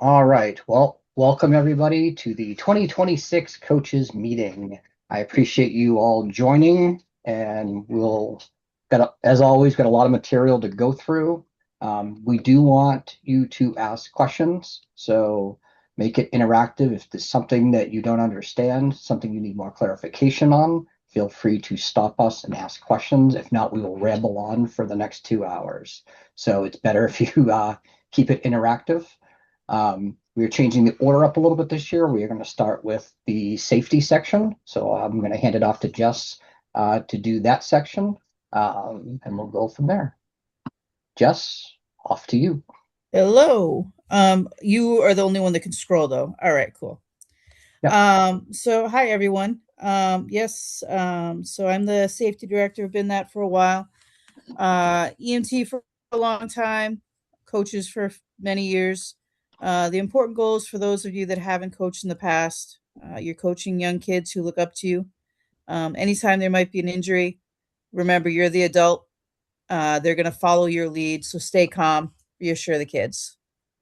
All right. Well, welcome everybody to the 2026 coaches meeting. I appreciate you all joining, and as always, got a lot of material to go through. We do want you to ask questions, so make it interactive. If there's something that you don't understand, something you need more clarification on, feel free to stop us and ask questions. If not, we will ramble on for the next 2 hours. So it's better if you keep it interactive. We are changing the order up a little bit this year. We are going to start with the safety section. So I'm going to hand it off to Jess to do that section, and we'll go from there. Jess, off to you. Hello. You are the only one that can scroll though. All right, cool. Yeah. So hi everyone. Yes, so I'm the safety director, I've been that for a while. EMT for a long time, coaches for many years. The important goals for those of you that haven't coached in the past, you're coaching young kids who look up to you. Anytime there might be an injury, remember you're the adult. They're going to follow your lead. So stay calm, reassure the kids.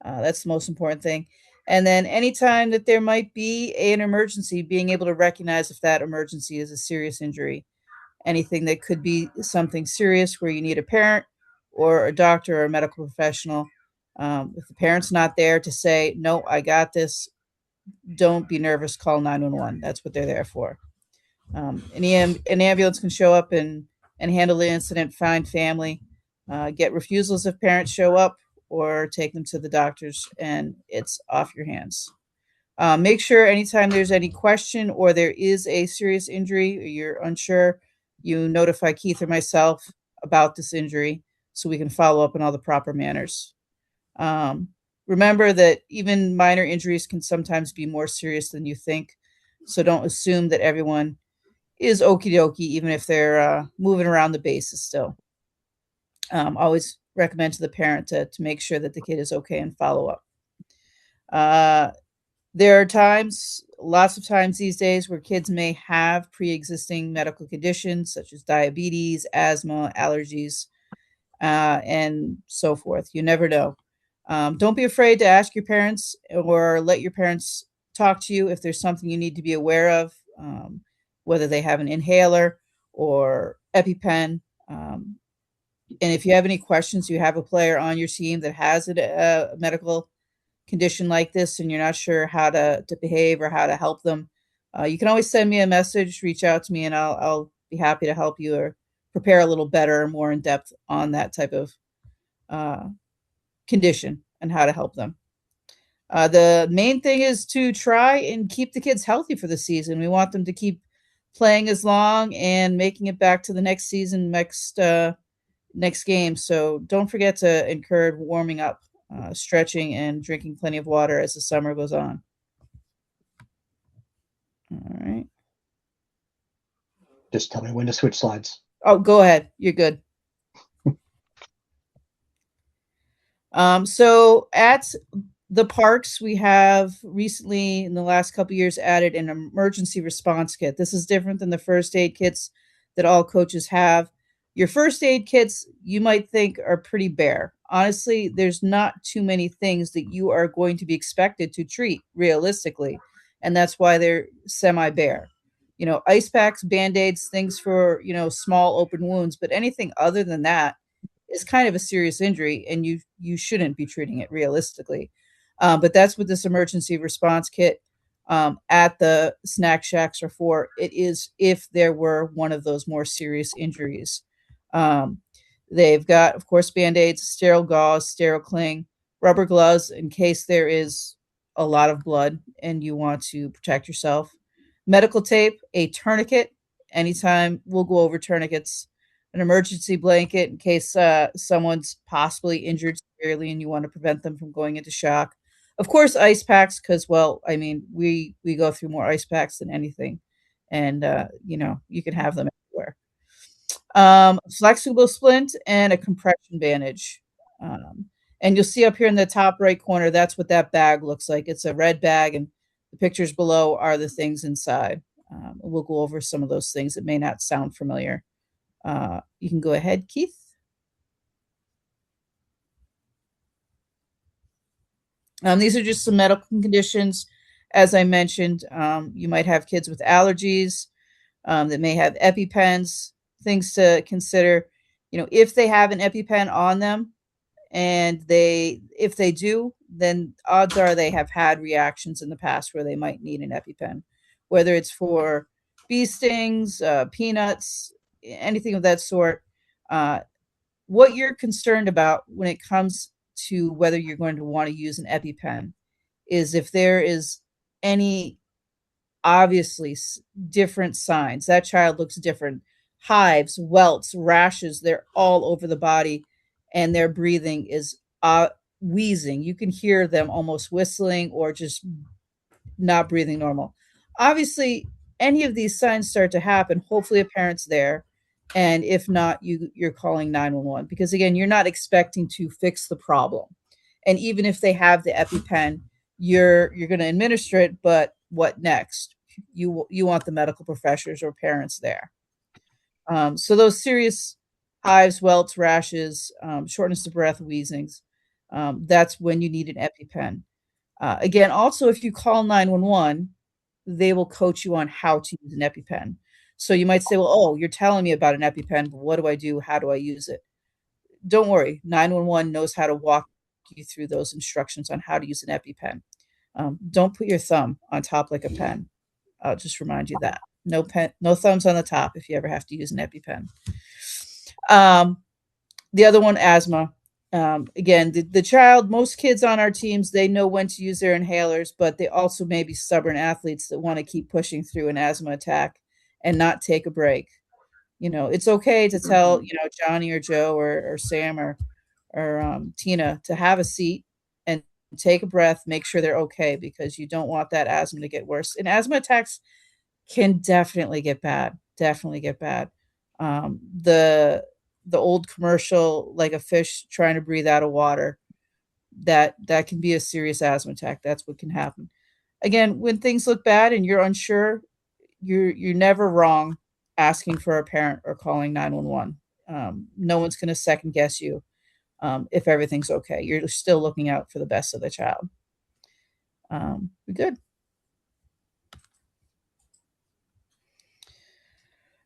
That's the most important thing. And then anytime that there might be an emergency, being able to recognize if that emergency is a serious injury, anything that could be something serious where you need a parent or a doctor or a medical professional. If the parent's not there to say, no, I got this, don't be nervous, call 911. That's what they're there for. An ambulance can show up and handle the incident, find family, get refusals if parents show up, or take them to the doctors, and it's off your hands. Make sure anytime there's any question or there is a serious injury or you're unsure, you notify Keith or myself about this injury so we can follow up in all the proper manners. Um, Remember that even minor injuries can sometimes be more serious than you think. So don't assume that everyone is okie dokie, even if they're moving around the bases still. Always recommend to the parent to make sure that the kid is okay and follow up. Uh, there are times, lots of times these days, where kids may have pre existing medical conditions such as diabetes, asthma, allergies, and so forth. You never know. Don't be afraid to ask your parents or let your parents talk to you if there's something you need to be aware of, whether they have an inhaler or EpiPen. And if you have any questions, you have a player on your team that has a medical condition like this and you're not sure how to behave or how to help them, you can always send me a message, reach out to me, and I'll be happy to help you or prepare a little better, more in depth on that type of uh, condition and how to help them. The main thing is to try and keep the kids healthy for the season. We want them to keep playing as long and making it back to the next season, next game. So don't forget to encourage warming up, stretching, and drinking plenty of water as the summer goes on. All right. Just tell me when to switch slides. Oh, go ahead. You're good. So at the parks, we have recently, in the last couple of years, added an emergency response kit. This is different than the first aid kits that all coaches have. Your first aid kits, you might think, are pretty bare. Honestly, there's not too many things that you are going to be expected to treat realistically, and that's why they're semi bare. Ice packs, band aids, things for, small open wounds, but anything other than that is kind of a serious injury, and you shouldn't be treating it realistically. But that's what this emergency response kit at the snack shacks are for. It is if there were one of those more serious injuries. Um, they've got, of course, band-aids, sterile gauze, sterile cling, rubber gloves in case there is a lot of blood and you want to protect yourself. Medical tape, a tourniquet. Anytime we'll go over tourniquets, an emergency blanket in case someone's possibly injured severely and you want to prevent them from going into shock. Of course, ice packs, because, well, I mean, we go through more ice packs than anything, and you can have them everywhere. Flexible splint and a compression bandage. Um, and you'll see up here in the top right corner, that's what that bag looks like. It's a red bag, and the pictures below are the things inside. We'll go over some of those things that may not sound familiar. You can go ahead, Keith. These are just some medical conditions. As I mentioned, you might have kids with allergies that may have EpiPens, things to consider. If they have an EpiPen on them, and if they do, then odds are they have had reactions in the past where they might need an EpiPen, whether it's for bee stings, peanuts, anything of that sort. Uh, what you're concerned about when it comes to whether you're going to want to use an EpiPen is if there is any obviously different signs. That child looks different. Hives, welts, rashes, they're all over the body, and their breathing is wheezing. You can hear them almost whistling or just not breathing normal. Obviously, any of these signs start to happen, hopefully a parent's there. And if not, you're calling 911 because again, you're not expecting to fix the problem. And even if they have the EpiPen, you're going to administer it, but what next? You want the medical professionals or parents there. So those serious hives, welts, rashes, shortness of breath, wheezings, that's when you need an EpiPen. Again, also, if you call 911, they will coach you on how to use an EpiPen. So you might say, well, oh, you're telling me about an EpiPen, but what do I do? How do I use it? Don't worry, 911 knows how to walk you through those instructions on how to use an EpiPen. Don't put your thumb on top like a pen. I'll just remind you that. No pen, no thumbs on the top if you ever have to use an EpiPen. Um, the other one, asthma. Again, the child, most kids on our teams, they know when to use their inhalers, but they also may be stubborn athletes that want to keep pushing through an asthma attack and not take a break. It's okay to tell, Johnny or Joe or Sam or Tina to have a seat and take a breath, make sure they're okay because you don't want that asthma to get worse. And asthma attacks can definitely get bad. Definitely get bad. The old commercial, like a fish trying to breathe out of water, that can be a serious asthma attack. That's what can happen. Again, when things look bad and you're unsure, you're never wrong asking for a parent or calling 911. No one's going to second guess you if everything's okay. You're still looking out for the best of the child. Good.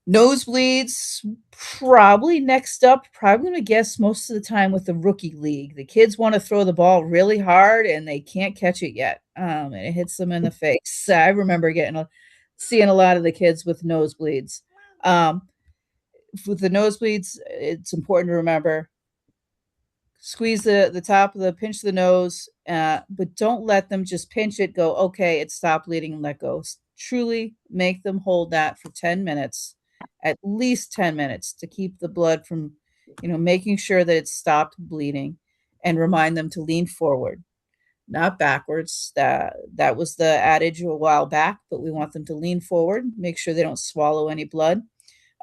Nosebleeds, probably next up. Probably going to guess most of the time with the rookie league. The kids want to throw the ball really hard and they can't catch it yet, and it hits them in the face. I remember seeing a lot of the kids with nosebleeds. Um, with the nosebleeds, it's important to remember squeeze the top of the pinch the nose, but don't let them just pinch it, go, okay, it stopped bleeding and let go. Truly make them hold that for 10 minutes, at least 10 minutes to keep the blood from, making sure that it stopped bleeding and remind them to lean forward, not backwards. That was the adage a while back, but we want them to lean forward, make sure they don't swallow any blood.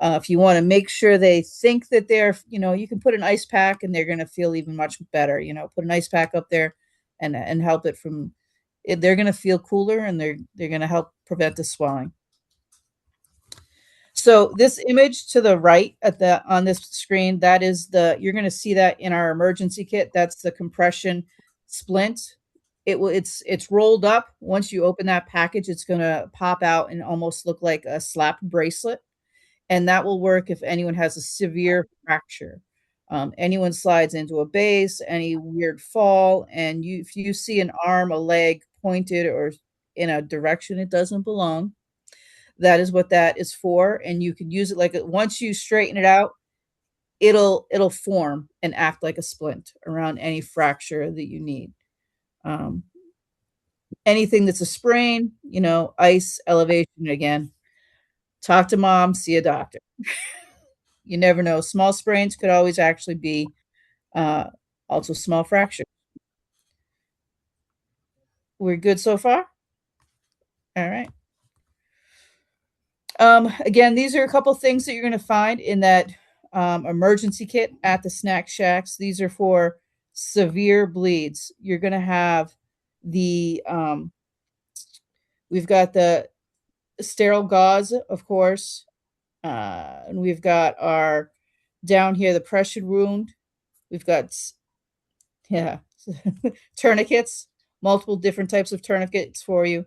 If you want to make sure they think that you can put an ice pack and they're going to feel even much better. Put an ice pack up there and help it from. They're going to feel cooler and they're going to help prevent the swelling. So this image to the right on this screen, that is you're going to see that in our emergency kit. That's the compression splint. It's rolled up. Once you open that package, it's going to pop out and almost look like a slap bracelet, and that will work if anyone has a severe fracture. Anyone slides into a base, any weird fall, and if you see an arm, a leg pointed or in a direction it doesn't belong, that is what that is for. And you can use it once you straighten it out, it'll form and act like a splint around any fracture that you need. Um, Anything that's a sprain, ice, elevation, again, talk to mom, see a doctor. You never know. Small sprains could always actually be uh, also small fracture. We're good so far? All right. Again, these are a couple things that you're going to find in that emergency kit at the snack shacks. These are for severe bleeds. You're going to have we've got the sterile gauze, of course, and we've got our down here the pressure wound. We've got, yeah, tourniquets, multiple different types of tourniquets for you.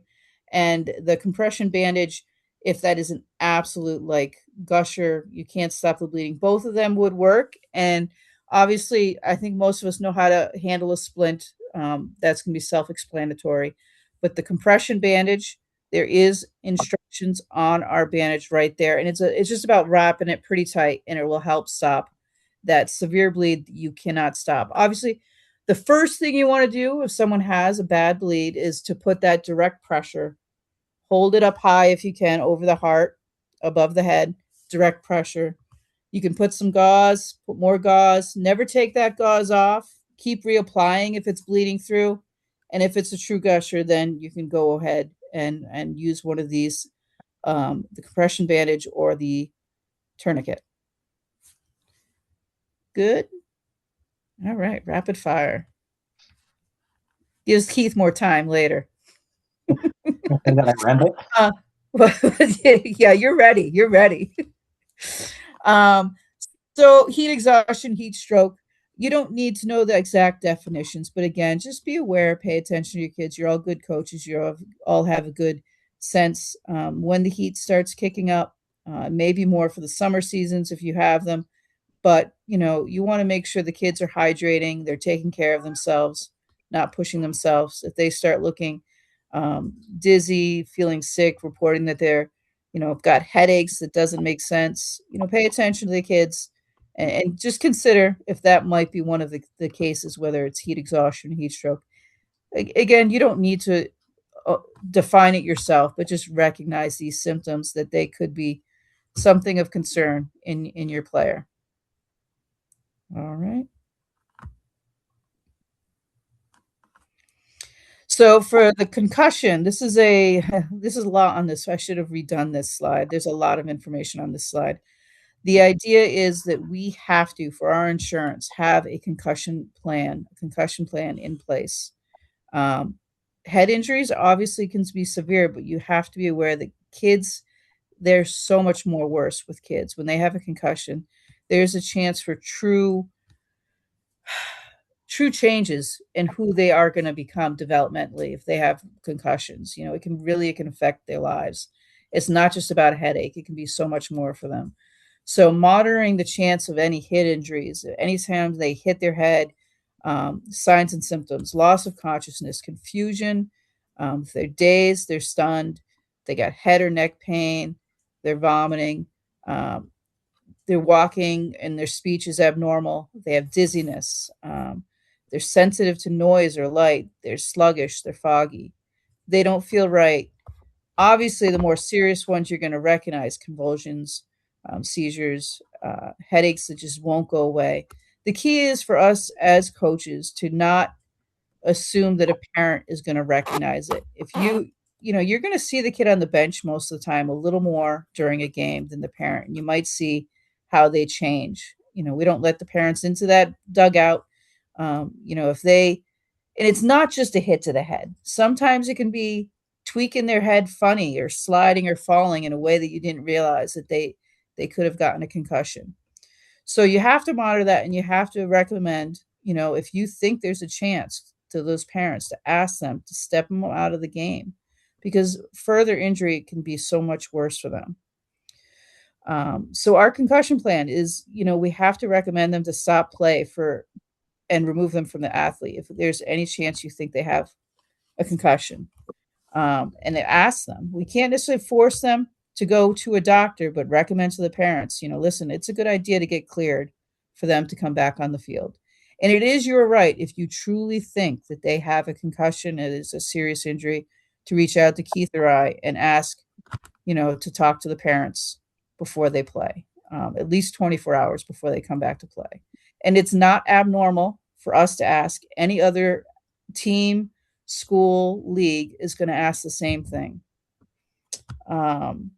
And the compression bandage, if that is an absolute like gusher, you can't stop the bleeding, both of them would work. And obviously, I think most of us know how to handle a splint. That's going to be self explanatory. But the compression bandage, there is instructions on our bandage right there. And it's just about wrapping it pretty tight and it will help stop that severe bleed you cannot stop. Obviously, the first thing you want to do if someone has a bad bleed is to put that direct pressure, hold it up high if you can over the heart, above the head, direct pressure. You can put some gauze, put more gauze, never take that gauze off, keep reapplying if it's bleeding through. And if it's a true gusher, then you can go ahead and use one of these, the compression bandage or the tourniquet. Good. All right, rapid fire. Gives Keith more time later. And then I ramble. Uh, yeah, you're ready. You're ready. Um, so heat exhaustion, heat stroke. You don't need to know the exact definitions, but again, just be aware, pay attention to your kids. You're all good coaches. All have a good sense when the heat starts kicking up. Maybe more for the summer seasons if you have them, but you want to make sure the kids are hydrating, they're taking care of themselves, not pushing themselves. If they start looking dizzy, feeling sick, reporting that they're got headaches, that doesn't make sense. Pay attention to the kids, and just consider if that might be one of the cases, whether it's heat exhaustion, heat stroke. Again, you don't need to uh, define it yourself, but just recognize these symptoms that they could be something of concern in your player. All right. So for the concussion, this is a lot on this. So I should have redone this slide. There's a lot of information on this slide. The idea is that we have to, for our insurance, have a concussion plan in place. Um, Head injuries obviously can be severe, but you have to be aware that kids, they're so much more worse with kids. When they have a concussion, there's a chance for true changes in who they are going to become developmentally if they have concussions. It can affect their lives. It's not just about a headache, it can be so much more for them. So monitoring the chance of any head injuries, anytime they hit their head, signs and symptoms: loss of consciousness, confusion, if they're dazed, they're stunned, they got head or neck pain, they're vomiting, um, they're walking and their speech is abnormal, they have dizziness, they're sensitive to noise or light, they're sluggish, they're foggy, they don't feel right. Obviously, the more serious ones you're going to recognize: convulsions, seizures, headaches that just won't go away. The key is for us as coaches to not assume that a parent is going to recognize it. If you're going to see the kid on the bench most of the time a little more during a game than the parent. And you might see how they change. We don't let the parents into that dugout. If they, and it's not just a hit to the head. Sometimes it can be tweaking their head funny or sliding or falling in a way that you didn't realize that they could have gotten a concussion. So you have to monitor that, and you have to recommend, if you think there's a chance, to those parents to ask them to step them out of the game, because further injury can be so much worse for them. So our concussion plan is, we have to recommend them to stop play for and remove them from the athlete if there's any chance you think they have a concussion. And ask them. We can't necessarily force them to go to a doctor, but recommend to the parents, listen, it's a good idea to get cleared for them to come back on the field. And it is your right, if you truly think that they have a concussion, it is a serious injury, to reach out to Keith or I and ask, to talk to the parents before they play, at least 24 hours before they come back to play. And it's not abnormal for us to ask. Any other team, school, league is going to ask the same thing. Um,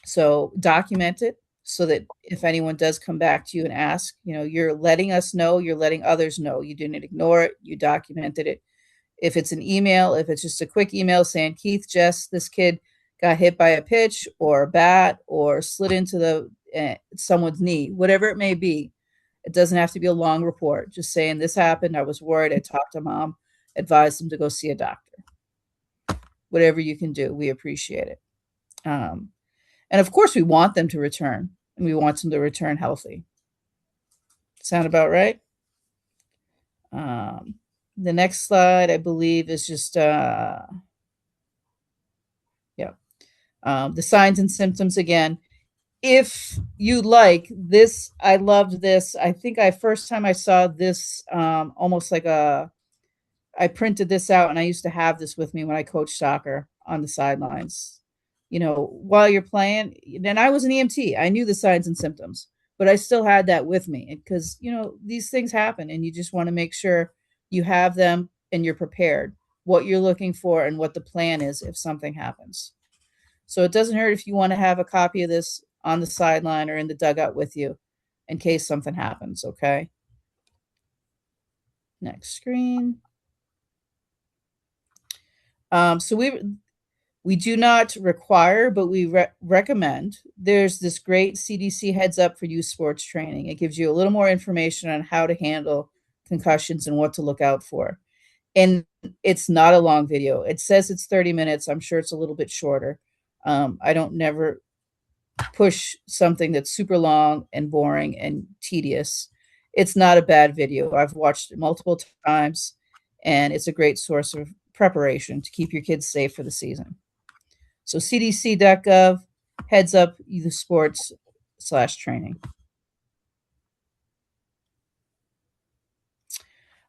so document it so that if anyone does come back to you and ask, you're letting us know, you're letting others know. You didn't ignore it, you documented it. If it's an email, if it's just a quick email saying, Keith, Jess, this kid got hit by a pitch or a bat or slid into someone's knee, whatever it may be. It doesn't have to be a long report. Just saying, this happened, I was worried, I talked to mom. advise them to go see a doctor. Whatever you can do, we appreciate it. Um, and of course, we want them to return, and we want them to return healthy. Sound about right? Um, the next slide, I believe, is just yeah, the signs and symptoms again. If you like this, I loved this. I think I first time I saw this, almost like a, I printed this out, and I used to have this with me when I coached soccer on the sidelines. You know, while you're playing, and I was an EMT, I knew the signs and symptoms, but I still had that with me because, you know, these things happen and you just want to make sure you have them and you're prepared, what you're looking for and what the plan is if something happens. So it doesn't hurt if you want to have a copy of this on the sideline or in the dugout with you in case something happens, okay? Next screen. So we do not require, but we recommend. There's this great CDC heads up for youth sports training. It gives you a little more information on how to handle concussions and what to look out for. And it's not a long video. It says it's 30 minutes. I'm sure it's a little bit shorter. I don't never push something that's super long and boring and tedious. It's not a bad video. I've watched it multiple times, and it's a great source of preparation to keep your kids safe for the season. So cdc.gov, heads up youth sports /training.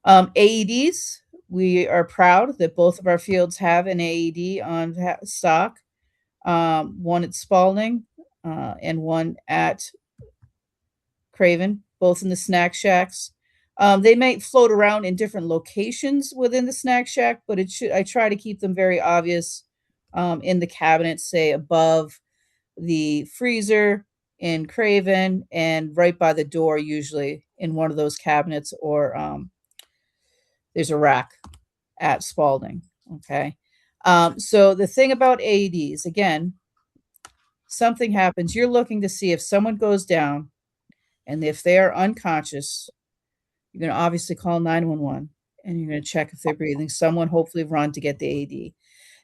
AEDs, we are proud that both of our fields have an AED on stock. One at Spalding and one at Craven, both in the snack shacks. They may float around in different locations within the snack shack, but I try to keep them very obvious in the cabinet, say above the freezer in Craven and right by the door, usually in one of those cabinets, or there's a rack at Spalding. Okay. So the thing about AEDs, again, something happens, you're looking to see if someone goes down, and if they are unconscious, you're going to obviously call 911 and you're going to check if they're breathing. Someone hopefully run to get the AED.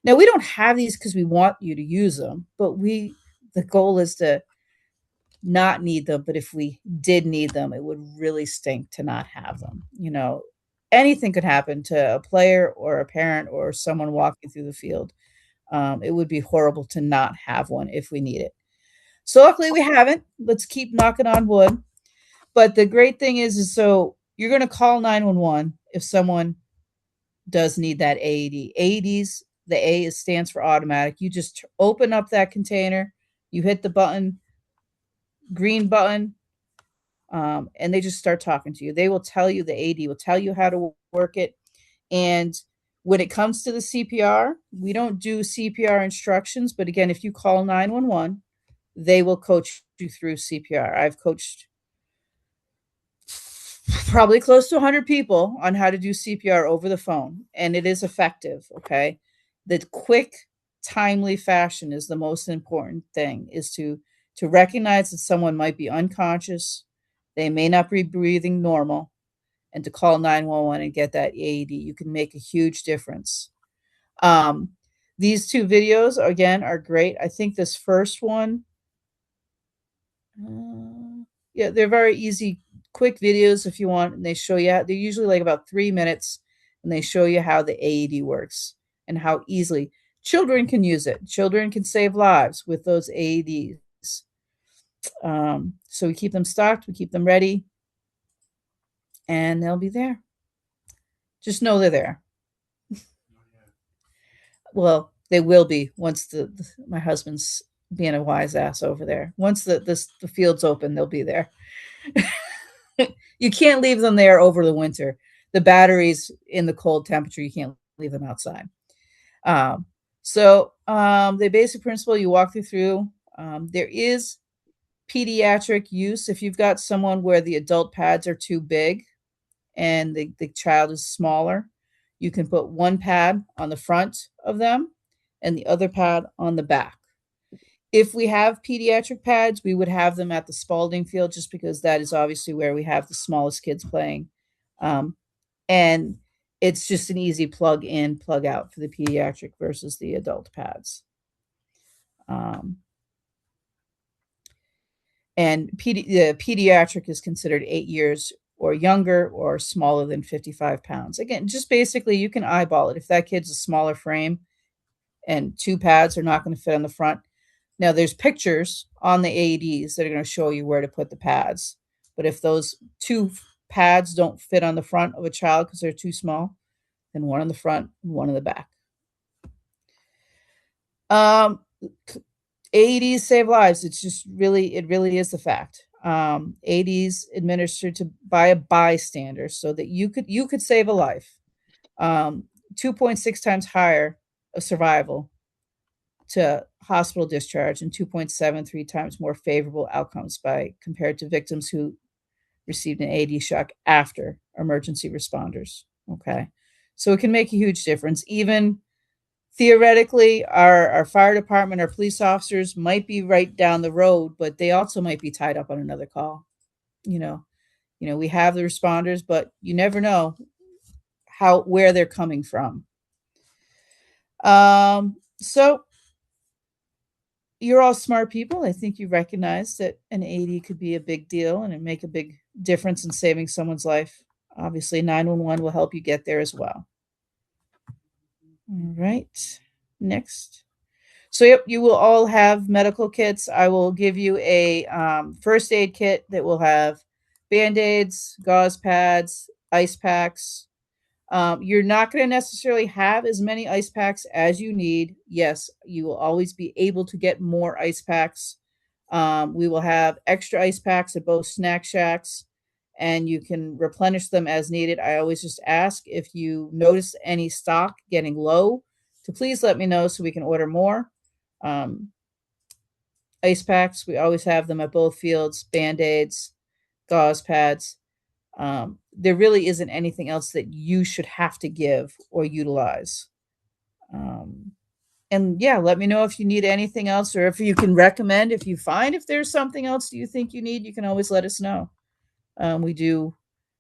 Now, we don't have these because we want you to use them, but the goal is to not need them. But if we did need them, it would really stink to not have them. You know, anything could happen to a player or a parent or someone walking through the field. It would be horrible to not have one if we need it. So luckily we haven't. Let's keep knocking on wood. But the great thing is so you're going to call 911 if someone does need that AED. AEDs, the A stands for automatic. You just open up that container, you hit the button, green button, and they just start talking to you. They will tell you, the AED will tell you how to work it. And when it comes to the CPR, we don't do CPR instructions. But again, if you call 911, they will coach you through CPR. I've coached probably close to 100 people on how to do CPR over the phone, and it is effective. Okay. The quick, timely fashion is the most important thing, is to recognize that someone might be unconscious, they may not be breathing normal, and to call 911 and get that AED. You can make a huge difference. Um, these two videos, again, are great. I think this first one, yeah, they're very easy, quick videos if you want, and they show you they're usually like about 3 minutes, and they show you how the AED works and how easily children can use it. Children can save lives with those AEDs. So we keep them stocked, we keep them ready, and they'll be there. Just know they're there. Well, they will be once my husband's being a wise ass over there. Once the field's open, they'll be there. You can't leave them there over the winter. The batteries in the cold temperature, you can't leave them outside. The basic principle you walk through, there is pediatric use. If you've got someone where the adult pads are too big and the child is smaller, you can put one pad on the front of them and the other pad on the back. If we have pediatric pads, we would have them at the Spalding field, just because that is obviously where we have the smallest kids playing. And It's just an easy plug in, plug out for the pediatric versus the adult pads. Um, and the pediatric is considered 8 years or younger or smaller than 55 pounds. Again, just basically, you can eyeball it. If that kid's a smaller frame and two pads are not going to fit on the front, now there's pictures on the AEDs that are going to show you where to put the pads. But if those two pads don't fit on the front of a child because they're too small, then one on the front and one in the back. Um, AEDs save lives. It really is the fact. AEDs administered by a bystander so that you could save a life. 2.6 times higher of survival to hospital discharge and 2.73 times more favorable outcomes by compared to victims who received an AED shock after emergency responders. Okay. So it can make a huge difference. Even theoretically, our fire department, our police officers might be right down the road, but they also might be tied up on another call. You know, we have the responders, but you never know where they're coming from. So you're all smart people. I think you recognize that an AD could be a big deal and it make a big difference in saving someone's life. Obviously, 911 will help you get there as well. All right. Next. So, yep, you will all have medical kits. I will give you a first aid kit that will have band aids, gauze pads, ice packs. You're not going to necessarily have as many ice packs as you need. Yes, you will always be able to get more ice packs. We will have extra ice packs at both snack shacks, and you can replenish them as needed. I always just ask if you notice any stock getting low to please let me know so we can order more. Um, Ice packs, we always have them at both fields, band aids, gauze pads. There really isn't anything else that you should have to give or utilize. Um, and yeah, let me know if you need anything else or if you can recommend. If you find if there's something else you think you need, you can always let us know. We do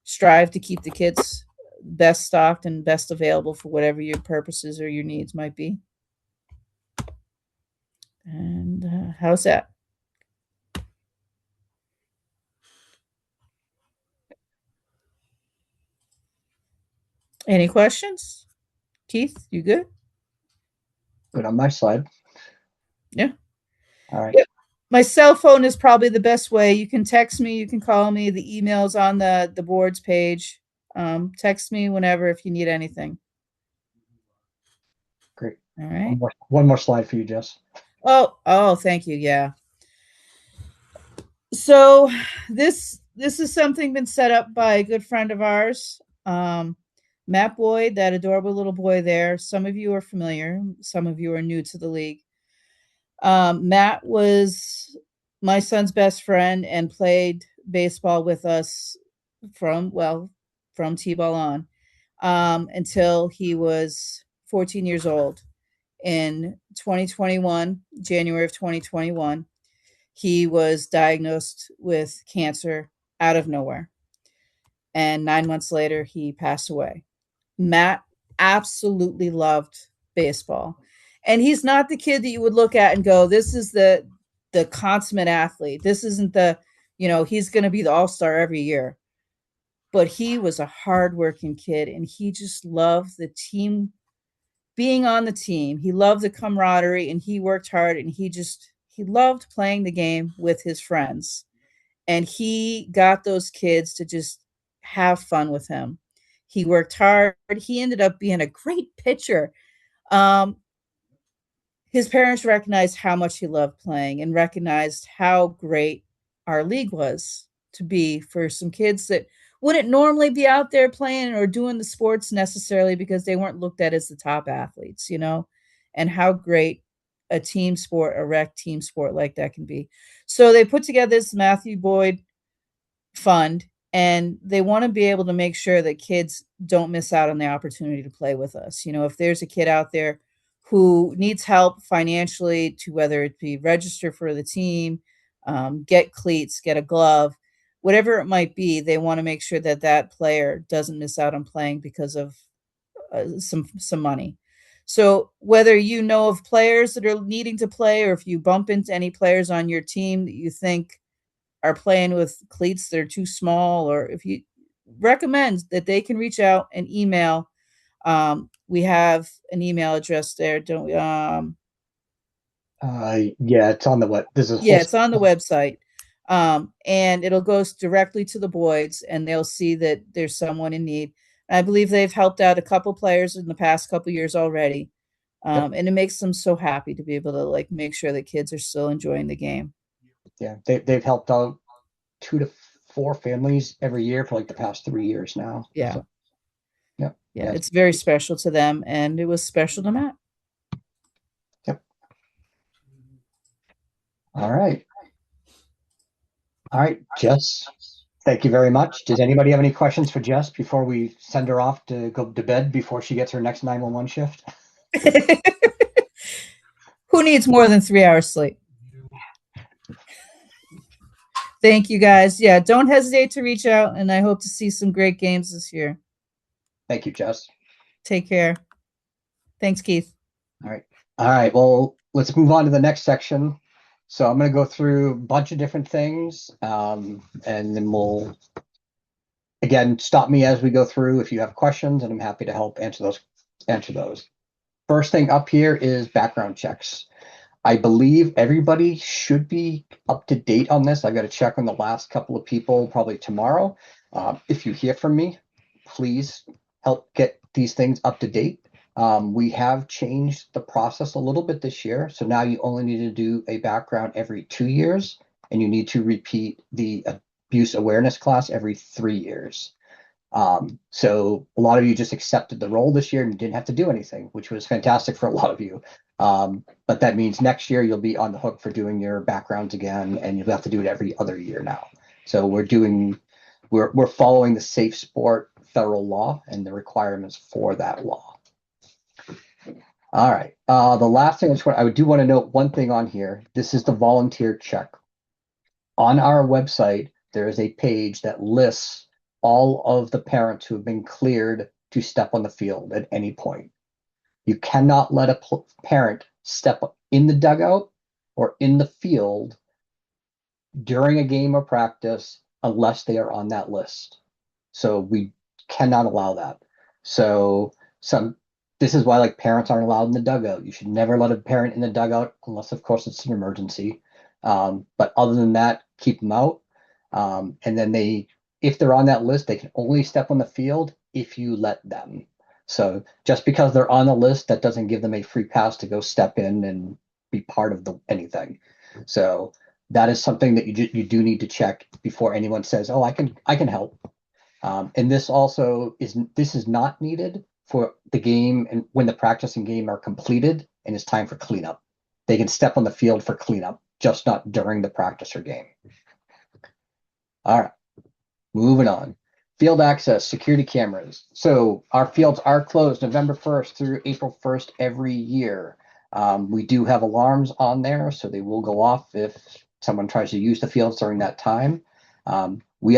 strive to keep the kits best stocked and best available for whatever your purposes or your needs might be. And how's that? Any questions? Keith, you good? Good on my side. Yeah. All right. Yep. My cell phone is probably the best way. You can text me, you can call me. The email's on the boards page. Text me whenever if you need anything. Great. All right. One more slide for you, Jess. Oh, thank you. Yeah. So this is something been set up by a good friend of ours, Matt Boyd, that adorable little boy there. Some of you are familiar, some of you are new to the league. Matt was my son's best friend and played baseball with us from T-ball on until he was 14 years old. In 2021, January of 2021, he was diagnosed with cancer out of nowhere. And 9 months later, he passed away. Matt absolutely loved baseball. And he's not the kid that you would look at and go, this is the consummate athlete. This isn't he's going to be the all-star every year. But he was a hardworking kid and he just loved the team, being on the team. He loved the camaraderie and he worked hard and he loved playing the game with his friends. And he got those kids to just have fun with him. He worked hard. He ended up being a great pitcher. Um, his parents recognized how much he loved playing and recognized how great our league was to be for some kids that wouldn't normally be out there playing or doing the sports necessarily because they weren't looked at as the top athletes, and how great a team sport, a rec team sport like that can be. So they put together this Matthew Boyd fund and they want to be able to make sure that kids don't miss out on the opportunity to play with us. If there's a kid out there who needs help financially to whether it be register for the team, get cleats, get a glove, whatever it might be, they want to make sure that that player doesn't miss out on playing because of some money. So whether you know of players that are needing to play, or if you bump into any players on your team that you think are playing with cleats that are too small, or if you recommend that they can reach out and email. We have an email address there, don't we? Yeah, it's on the what? This is Yeah, whole. it's on the website. And it'll go directly to the Boyds, and they'll see that there's someone in need. I believe they've helped out a couple players in the past couple years already. Yep. And it makes them so happy to be able to like make sure that kids are still enjoying the game. Yeah, they've helped out 2 to 4 families every year for like the past 3 years now. Yeah. So yeah, Yeah. yeah, It's very special to them, and it was special to Matt. yep. All right, all right, Jess. Thank you very much. Does anybody have any questions for Jess before we send her off to go to bed before she gets her next 911 shift? Who needs more than 3 hours sleep? Thank you guys. Yeah, don't hesitate to reach out, and I hope to see some great games this year. Thank you, Jess. Take care. Thanks, Keith. All right. All right. Well, let's move on to the next section. So I'm going to go through a bunch of different things, and then we'll again stop me as we go through if you have questions, and I'm happy to help answer those. Answer those. First thing up here is background checks. I believe everybody should be up to date on this. I got to check on the last couple of people probably tomorrow. If you hear from me, please help get these things up to date. We have changed the process a little bit this year. So now you only need to do a background every 2 years, and you need to repeat the abuse awareness class every 3 years. So a lot of you just accepted the role this year and didn't have to do anything, which was fantastic for a lot of you. But that means next year you'll be on the hook for doing your backgrounds again, and you'll have to do it every other year now. So we're following the Safe Sport federal law and the requirements for that law. All right. The last thing I do want to note one thing on here. This is the volunteer check. On our website, there is a page that lists all of the parents who have been cleared to step on the field at any point. You cannot let a parent step in the dugout or in the field during a game or practice unless they are on that list. So we cannot allow that. So this is why like parents aren't allowed in the dugout. You should never let a parent in the dugout unless of course it's an emergency. But other than that, keep them out. And then if they're on that list, they can only step on the field if you let them. So just because they're on the list, that doesn't give them a free pass to go step in and be part of anything. So that is something that you do need to check before anyone says, "Oh, I can help." And this is not needed for the game and when the practice and game are completed and it's time for cleanup. They can step on the field for cleanup, just not during the practice or game. All right, moving on. Field access, security cameras. So our fields are closed November 1st through April 1st every year. We do have alarms on there, so they will go off if someone tries to use the fields during that time. We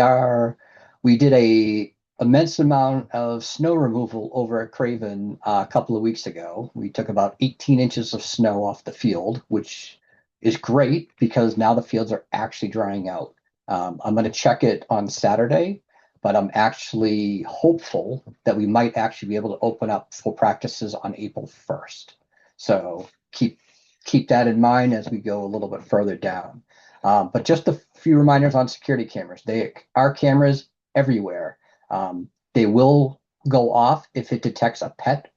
did a immense amount of snow removal over at Craven a couple of weeks ago. We took about 18 inches of snow off the field, which is great because now the fields are actually drying out. I'm going to check it on Saturday, but I'm actually hopeful that we might actually be able to open up full practices on April 1st. So keep that in mind as we go a little bit further down. But just a few reminders on security cameras. They are cameras everywhere. They will go off if it detects a pet,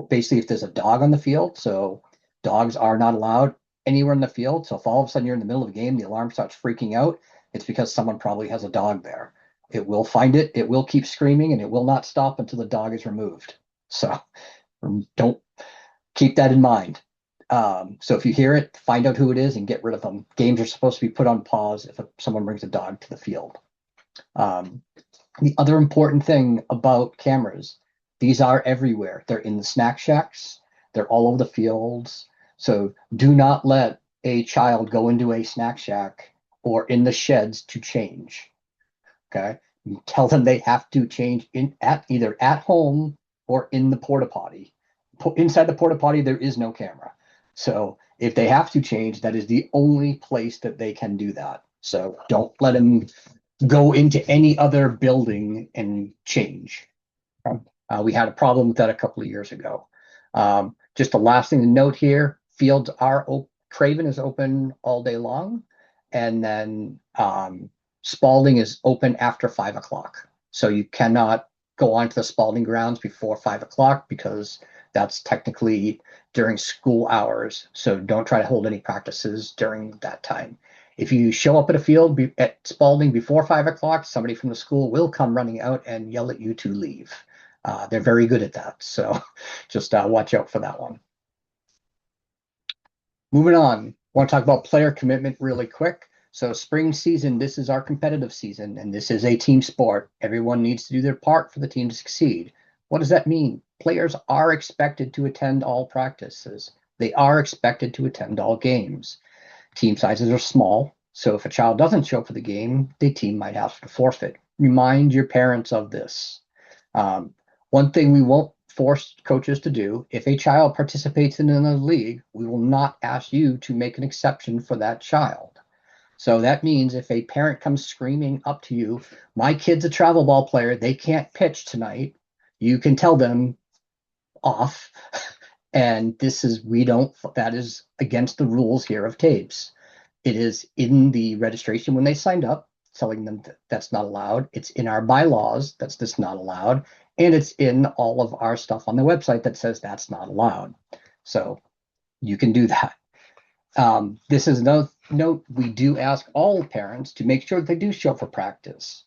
basically if there's a dog on the field. So dogs are not allowed anywhere in the field. So if all of a sudden you're in the middle of a game, the alarm starts freaking out, it's because someone probably has a dog there. It will find it, it will keep screaming, and it will not stop until the dog is removed. So don't keep that in mind. So if you hear it, find out who it is and get rid of them. Games are supposed to be put on pause if someone brings a dog to the field. The other important thing about cameras, these are everywhere. They're in the snack shacks. They're all over the fields. So do not let a child go into a snack shack or in the sheds to change. Okay. You tell them they have to change either at home or in the porta potty. Inside the porta potty, there is no camera. So if they have to change, that is the only place that they can do that. So don't let them go into any other building and change. We had a problem with that a couple of years ago. Just the last thing to note here, fields are Craven is open all day long, and then Spalding is open after 5 o'clock. So you cannot go onto the Spalding grounds before 5 o'clock because that's technically during school hours. So don't try to hold any practices during that time. If you show up at a field at Spalding before 5 o'clock, somebody from the school will come running out and yell at you to leave. They're very good at that. So just watch out for that one. Moving on, I want to talk about player commitment really quick. So spring season, this is our competitive season, and this is a team sport. Everyone needs to do their part for the team to succeed. What does that mean? Players are expected to attend all practices. They are expected to attend all games. Team sizes are small, so if a child doesn't show up for the game, the team might have to forfeit. Remind your parents of this. One thing we won't force coaches to do, if a child participates in another league, we will not ask you to make an exception for that child. So that means if a parent comes screaming up to you, my kid's a travel ball player, they can't pitch tonight, you can tell them off. And that is against the rules here of TAYBS. It is in the registration when they signed up, telling them that's not allowed. It's in our bylaws that's not allowed. And it's in all of our stuff on the website that says that's not allowed. So you can do that. This is no note. We do ask all parents to make sure that they do show up for practice,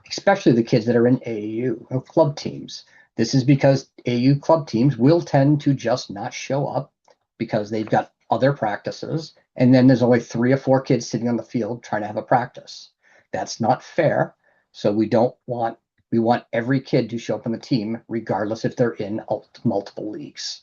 especially the kids that are in AAU or club teams. This is because AU club teams will tend to just not show up because they've got other practices, and then there's only 3 or 4 kids sitting on the field trying to have a practice. That's not fair. So we want every kid to show up on the team, regardless if they're in multiple leagues.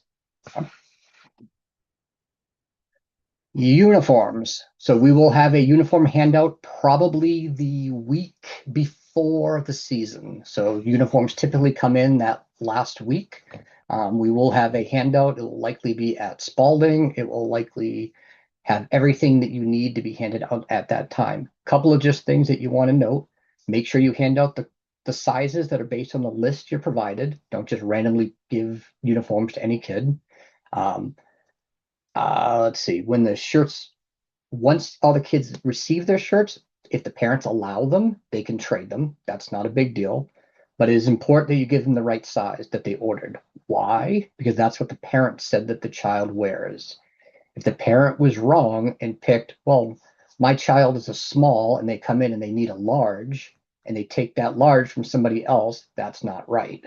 Uniforms. So we will have a uniform handout probably the week before the season. So uniforms typically come in that last week. We will have a handout. It will likely be at Spalding. It will likely have everything that you need to be handed out at that time. Couple of just things that you want to note. Make sure you hand out the sizes that are based on the list you're provided. Don't just randomly give uniforms to any kid. Let's see, once all the kids receive their shirts, if the parents allow them, they can trade them. That's not a big deal. But it is important that you give them the right size that they ordered. Why? Because that's what the parent said that the child wears. If the parent was wrong and picked, well, my child is a small and they come in and they need a large and they take that large from somebody else, that's not right.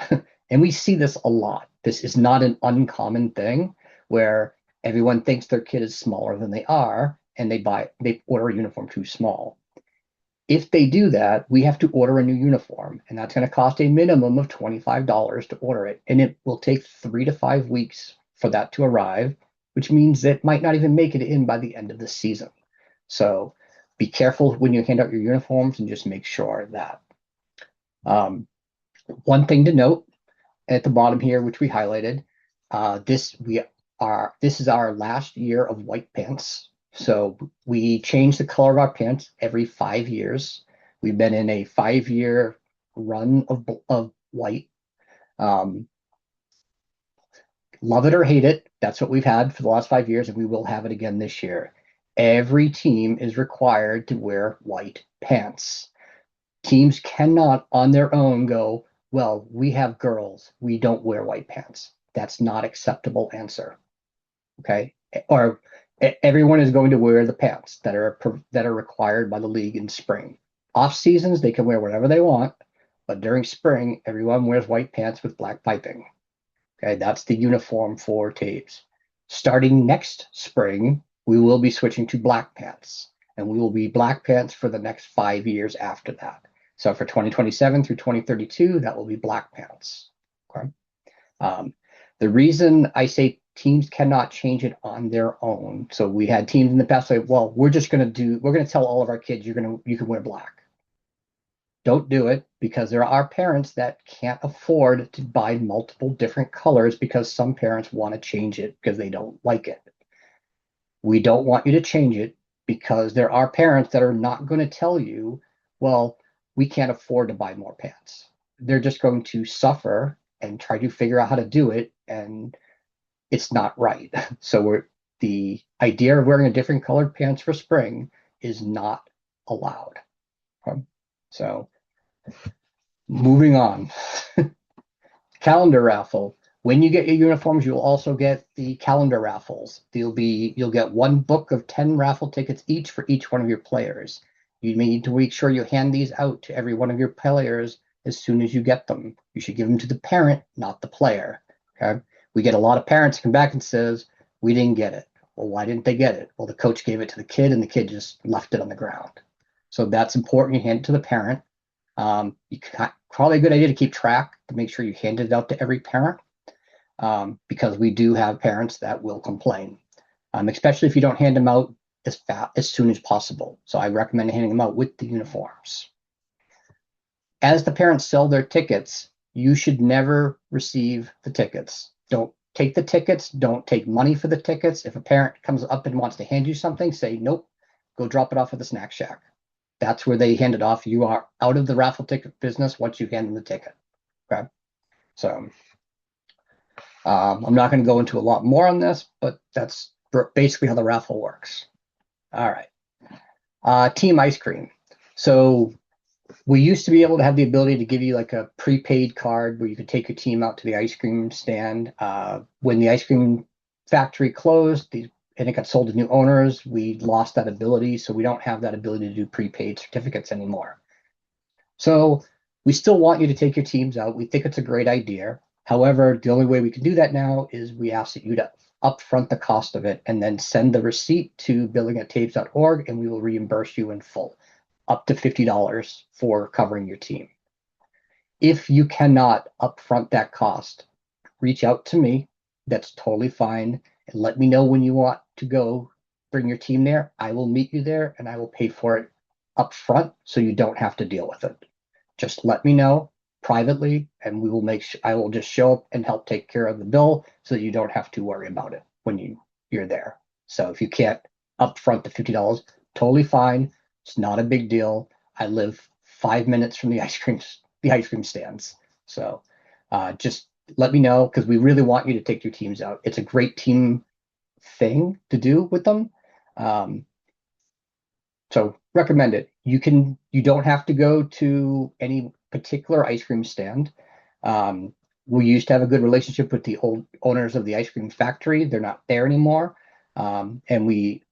And we see this a lot. This is not an uncommon thing where everyone thinks their kid is smaller than they are and they order a uniform too small. If they do that, we have to order a new uniform, and that's going to cost a minimum of $25 to order it. And it will take 3 to 5 weeks for that to arrive, which means it might not even make it in by the end of the season. So be careful when you hand out your uniforms and just make sure of that. One thing to note at the bottom here, which we highlighted, this is our last year of white pants. So we change the color of our pants every 5 years. We've been in a 5-year run of white. Love it or hate it, that's what we've had for the last 5 years, and we will have it again this year. Every team is required to wear white pants. Teams cannot on their own go, well, we have girls, we don't wear white pants. That's not acceptable answer. Okay, or everyone is going to wear the pants that are required by the league in spring. Off seasons, they can wear whatever they want, but during spring, everyone wears white pants with black piping. Okay, that's the uniform for TAYBS. Starting next spring, we will be switching to black pants, and we will be black pants for the next 5 years after that. So for 2027 through 2032, that will be black pants. Okay. The reason I say teams cannot change it on their own. So we had teams in the past say, well, we're going to tell all of our kids you can wear black. Don't do it. because there are parents that can't afford to buy multiple different colors because some parents want to change it because they don't like it. We don't want you to change it because there are parents that are not going to tell you, well, we can't afford to buy more pants. They're just going to suffer and try to figure out how to do it, and it's not right. So the idea of wearing a different colored pants for spring is not allowed. So moving on. Calendar raffle. When you get your uniforms, you'll also get the calendar raffles. You'll get one book of 10 raffle tickets each for each one of your players. You need to make sure you hand these out to every one of your players as soon as you get them. You should give them to the parent, not the player. Okay? We get a lot of parents come back and says, "We didn't get it." Well, why didn't they get it? Well, the coach gave it to the kid and the kid just left it on the ground. So that's important. You hand it to the parent. Probably a good idea to keep track to make sure you hand it out to every parent, because we do have parents that will complain, especially if you don't hand them out as soon as possible. So I recommend handing them out with the uniforms. As the parents sell their tickets, you should never receive the tickets. Don't take the tickets. Don't take money for the tickets. If a parent comes up and wants to hand you something, say, nope, go drop it off at the snack shack. That's where they hand it off. You are out of the raffle ticket business once you hand them the ticket. Okay. So I'm not going to go into a lot more on this, but that's basically how the raffle works. All right. Team ice cream. So we used to be able to have the ability to give you like a prepaid card where you could take your team out to the ice cream stand. When the ice cream factory closed, and it got sold to new owners, we lost that ability. So we don't have that ability to do prepaid certificates anymore. So we still want you to take your teams out. We think it's a great idea. However, the only way we can do that now is we ask that you to upfront the cost of it and then send the receipt to billing@taybs.org, and we will reimburse you in full, up to $50 for covering your team. If you cannot upfront that cost, reach out to me. That's totally fine. And let me know when you want to go bring your team there. I will meet you there and I will pay for it up front so you don't have to deal with it. Just let me know privately and we will make sure I will just show up and help take care of the bill so that you don't have to worry about it when you're there. So if you can't upfront the $50, totally fine. It's not a big deal. I live 5 minutes from the ice cream stands. So just let me know because we really want you to take your teams out. It's a great team thing to do with them. So recommend it. You don't have to go to any particular ice cream stand. We used to have a good relationship with the old owners of the ice cream factory. They're not there anymore. And we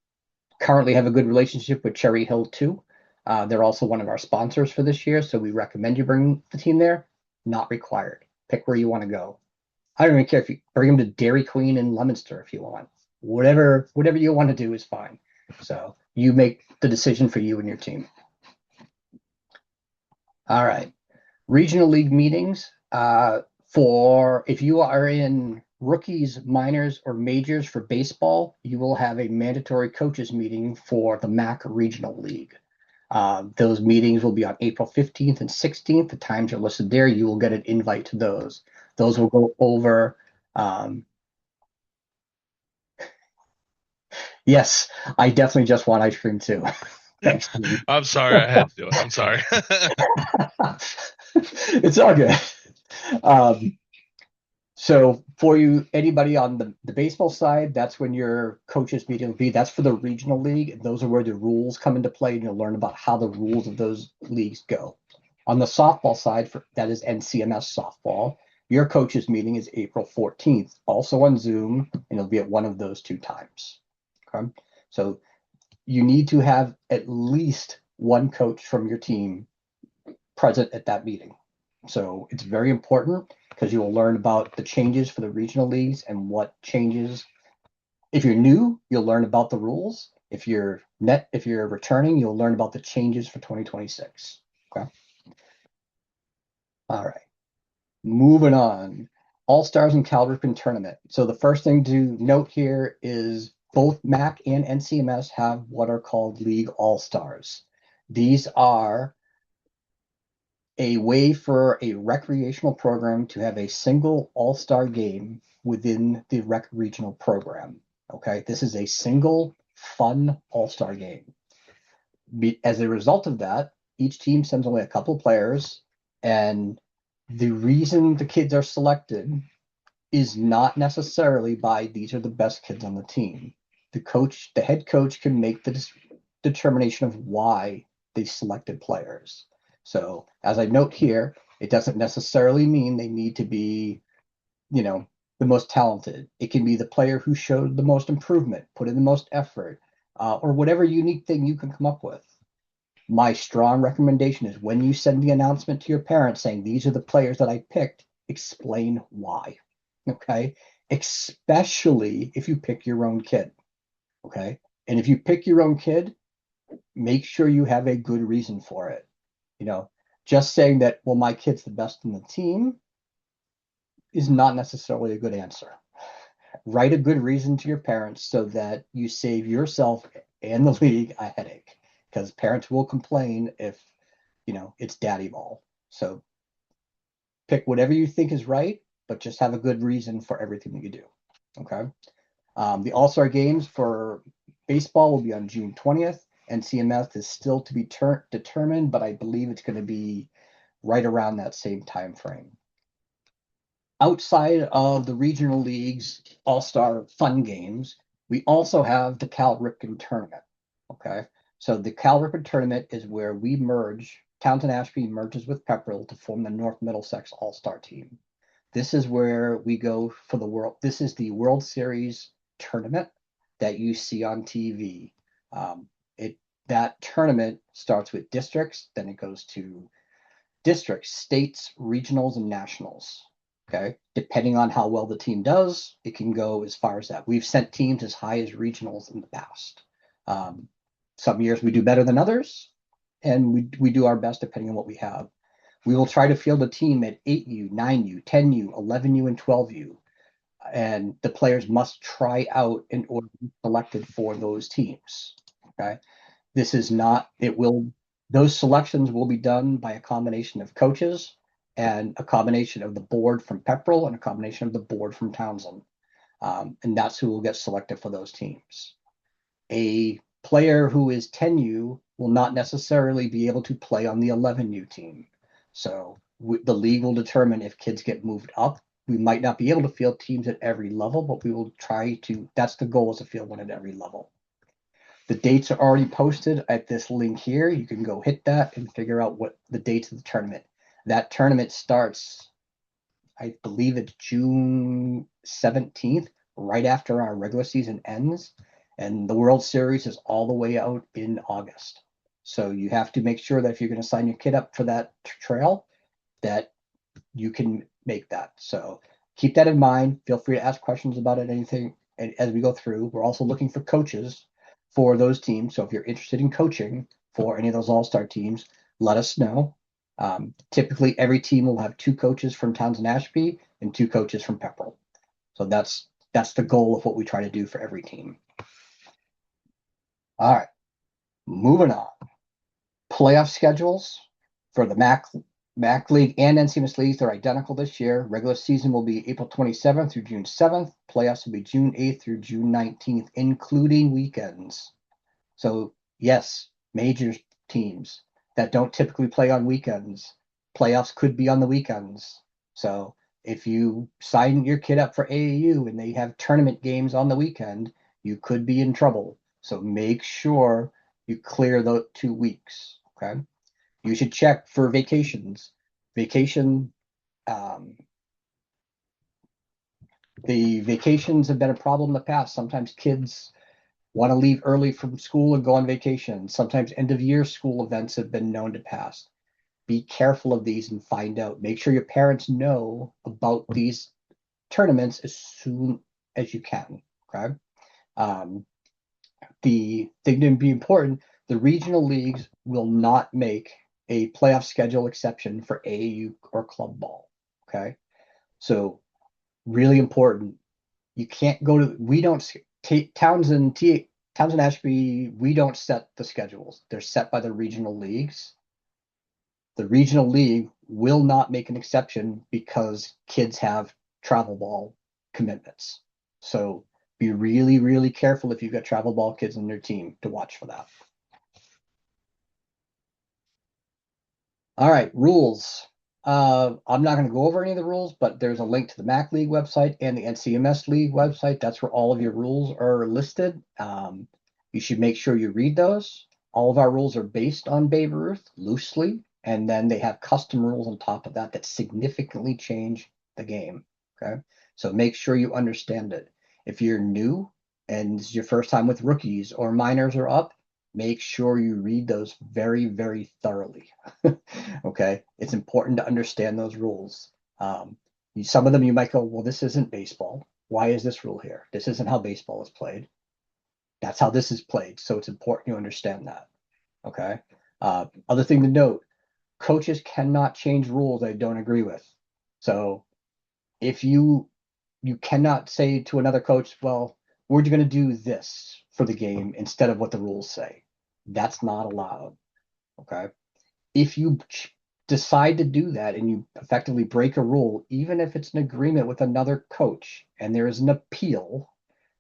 currently have a good relationship with Cherry Hill too. They're also one of our sponsors for this year. So we recommend you bring the team there. Not required. Pick where you want to go. I don't even care if you bring them to Dairy Queen in Leominster if you want. Whatever you want to do is fine. So you make the decision for you and your team. All right. Regional league meetings. For if you are in rookies, minors, or majors for baseball, you will have a mandatory coaches meeting for the MAC Regional League. Those meetings will be on April 15th and 16th. The times are listed there. You will get an invite to those. Those will go over. Yes, I definitely just want ice cream too. Thanks. I'm sorry, I had to do it. I'm sorry. It's all good. Um, so for anybody on the baseball side, that's when your coaches meeting will be. That's for the regional league. And those are where the rules come into play, and you'll learn about how the rules of those leagues go. On the softball side, that is NCMS softball, your coaches meeting is April 14th, also on Zoom, and it'll be at one of those two times. Okay. So you need to have at least one coach from your team present at that meeting. So it's very important because you will learn about the changes for the regional leagues and what changes. If you're new, you'll learn about the rules. If you're returning, you'll learn about the changes for 2026. Okay. All right. Moving on. All-Stars and Caliber Pin Tournament. So the first thing to note here is both MAC and NCMS have what are called League All-Stars. These are a way for a recreational program to have a single all-star game within the rec regional program. Okay, this is a single fun all-star game. As a result of that, each team sends only a couple players, and the reason the kids are selected is not necessarily by these are the best kids on the team. The head coach can make the determination of why they selected players. So, as I note here, it doesn't necessarily mean they need to be, you know, the most talented. It can be the player who showed the most improvement, put in the most effort, or whatever unique thing you can come up with. My strong recommendation is when you send the announcement to your parents saying these are the players that I picked, explain why. Okay. Especially if you pick your own kid. Okay. And if you pick your own kid, make sure you have a good reason for it. You know, just saying that, well, my kid's the best in the team is not necessarily a good answer. Write a good reason to your parents so that you save yourself and the league a headache because parents will complain if, it's daddy ball. So pick whatever you think is right, but just have a good reason for everything that you do. Okay. The All-Star games for baseball will be on June 20th, and CMS is still to be determined, but I believe it's going to be right around that same time frame. Outside of the regional leagues, all-star fun games, we also have the Cal Ripken tournament. Okay. So the Cal Ripken tournament is where we merge, Townsend Ashby merges with Pepperell to form the North Middlesex All-Star team. This is where we go for the world. This is the World Series tournament that you see on TV. That tournament starts with districts, then it goes to districts, states, regionals, and nationals. Okay. Depending on how well the team does, it can go as far as that. We've sent teams as high as regionals in the past. Some years we do better than others, and we do our best depending on what we have. We will try to field a team at 8U, 9U, 10U, 11U, and 12U. And the players must try out in order to be selected for those teams. Okay. This is not, those selections will be done by a combination of coaches and a combination of the board from Pepperell and a combination of the board from Townsend. And that's who will get selected for those teams. A player who is 10U will not necessarily be able to play on the 11U team. So the league will determine if kids get moved up. We might not be able to field teams at every level, but we will try to. That's the goal, is to field one at every level. The dates are already posted at this link here. You can go hit that and figure out what the dates of the tournament. That tournament starts, I believe it's June 17th, right after our regular season ends. And the World Series is all the way out in August. So you have to make sure that if you're going to sign your kid up for that trail, that you can make that. So keep that in mind. Feel free to ask questions about it, anything as we go through. We're also looking for coaches for those teams. So if you're interested in coaching for any of those all-star teams, let us know. Typically, every team will have 2 coaches from Townsend Ashby and 2 coaches from Pepperell. So that's the goal of what we try to do for every team. All right, moving on. Playoff schedules for the MAC League and NCMS leagues, they're identical this year. Regular season will be April 27th through June 7th. Playoffs will be June 8th through June 19th, including weekends. So, yes, major teams that don't typically play on weekends, playoffs could be on the weekends. So, if you sign your kid up for AAU and they have tournament games on the weekend, you could be in trouble. So, make sure you clear the 2 weeks. Okay. You should check for vacations. The vacations have been a problem in the past. Sometimes kids want to leave early from school and go on vacation. Sometimes end of year school events have been known to pass. Be careful of these and find out. Make sure your parents know about these tournaments as soon as you can. Okay. The thing to be important, the regional leagues will not make a playoff schedule exception for AAU or club ball. Okay. So really important. You can't go to, we don't, Townsend Ashby, we don't set the schedules. They're set by the regional leagues. The regional league will not make an exception because kids have travel ball commitments. So be really, really careful if you've got travel ball kids on your team to watch for that. All right, rules. I'm not going to go over any of the rules, but there's a link to the MAC League website and the NCMS League website. That's where all of your rules are listed. You should make sure you read those. All of our rules are based on Babe Ruth loosely, and then they have custom rules on top of that that significantly change the game. Okay, so make sure you understand it. If you're new and this is your first time with rookies or minors are up, make sure you read those very, very thoroughly. Okay, it's important to understand those rules. Some of them you might go, well, this isn't baseball. Why is this rule here? This isn't how baseball is played. That's how this is played. So it's important you understand that. Okay. Other thing to note, coaches cannot change rules they don't agree with. So if you cannot say to another coach, well, we're going to do this for the game instead of what the rules say. That's not allowed. Okay. If you decide to do that and you effectively break a rule, even if it's an agreement with another coach and there is an appeal,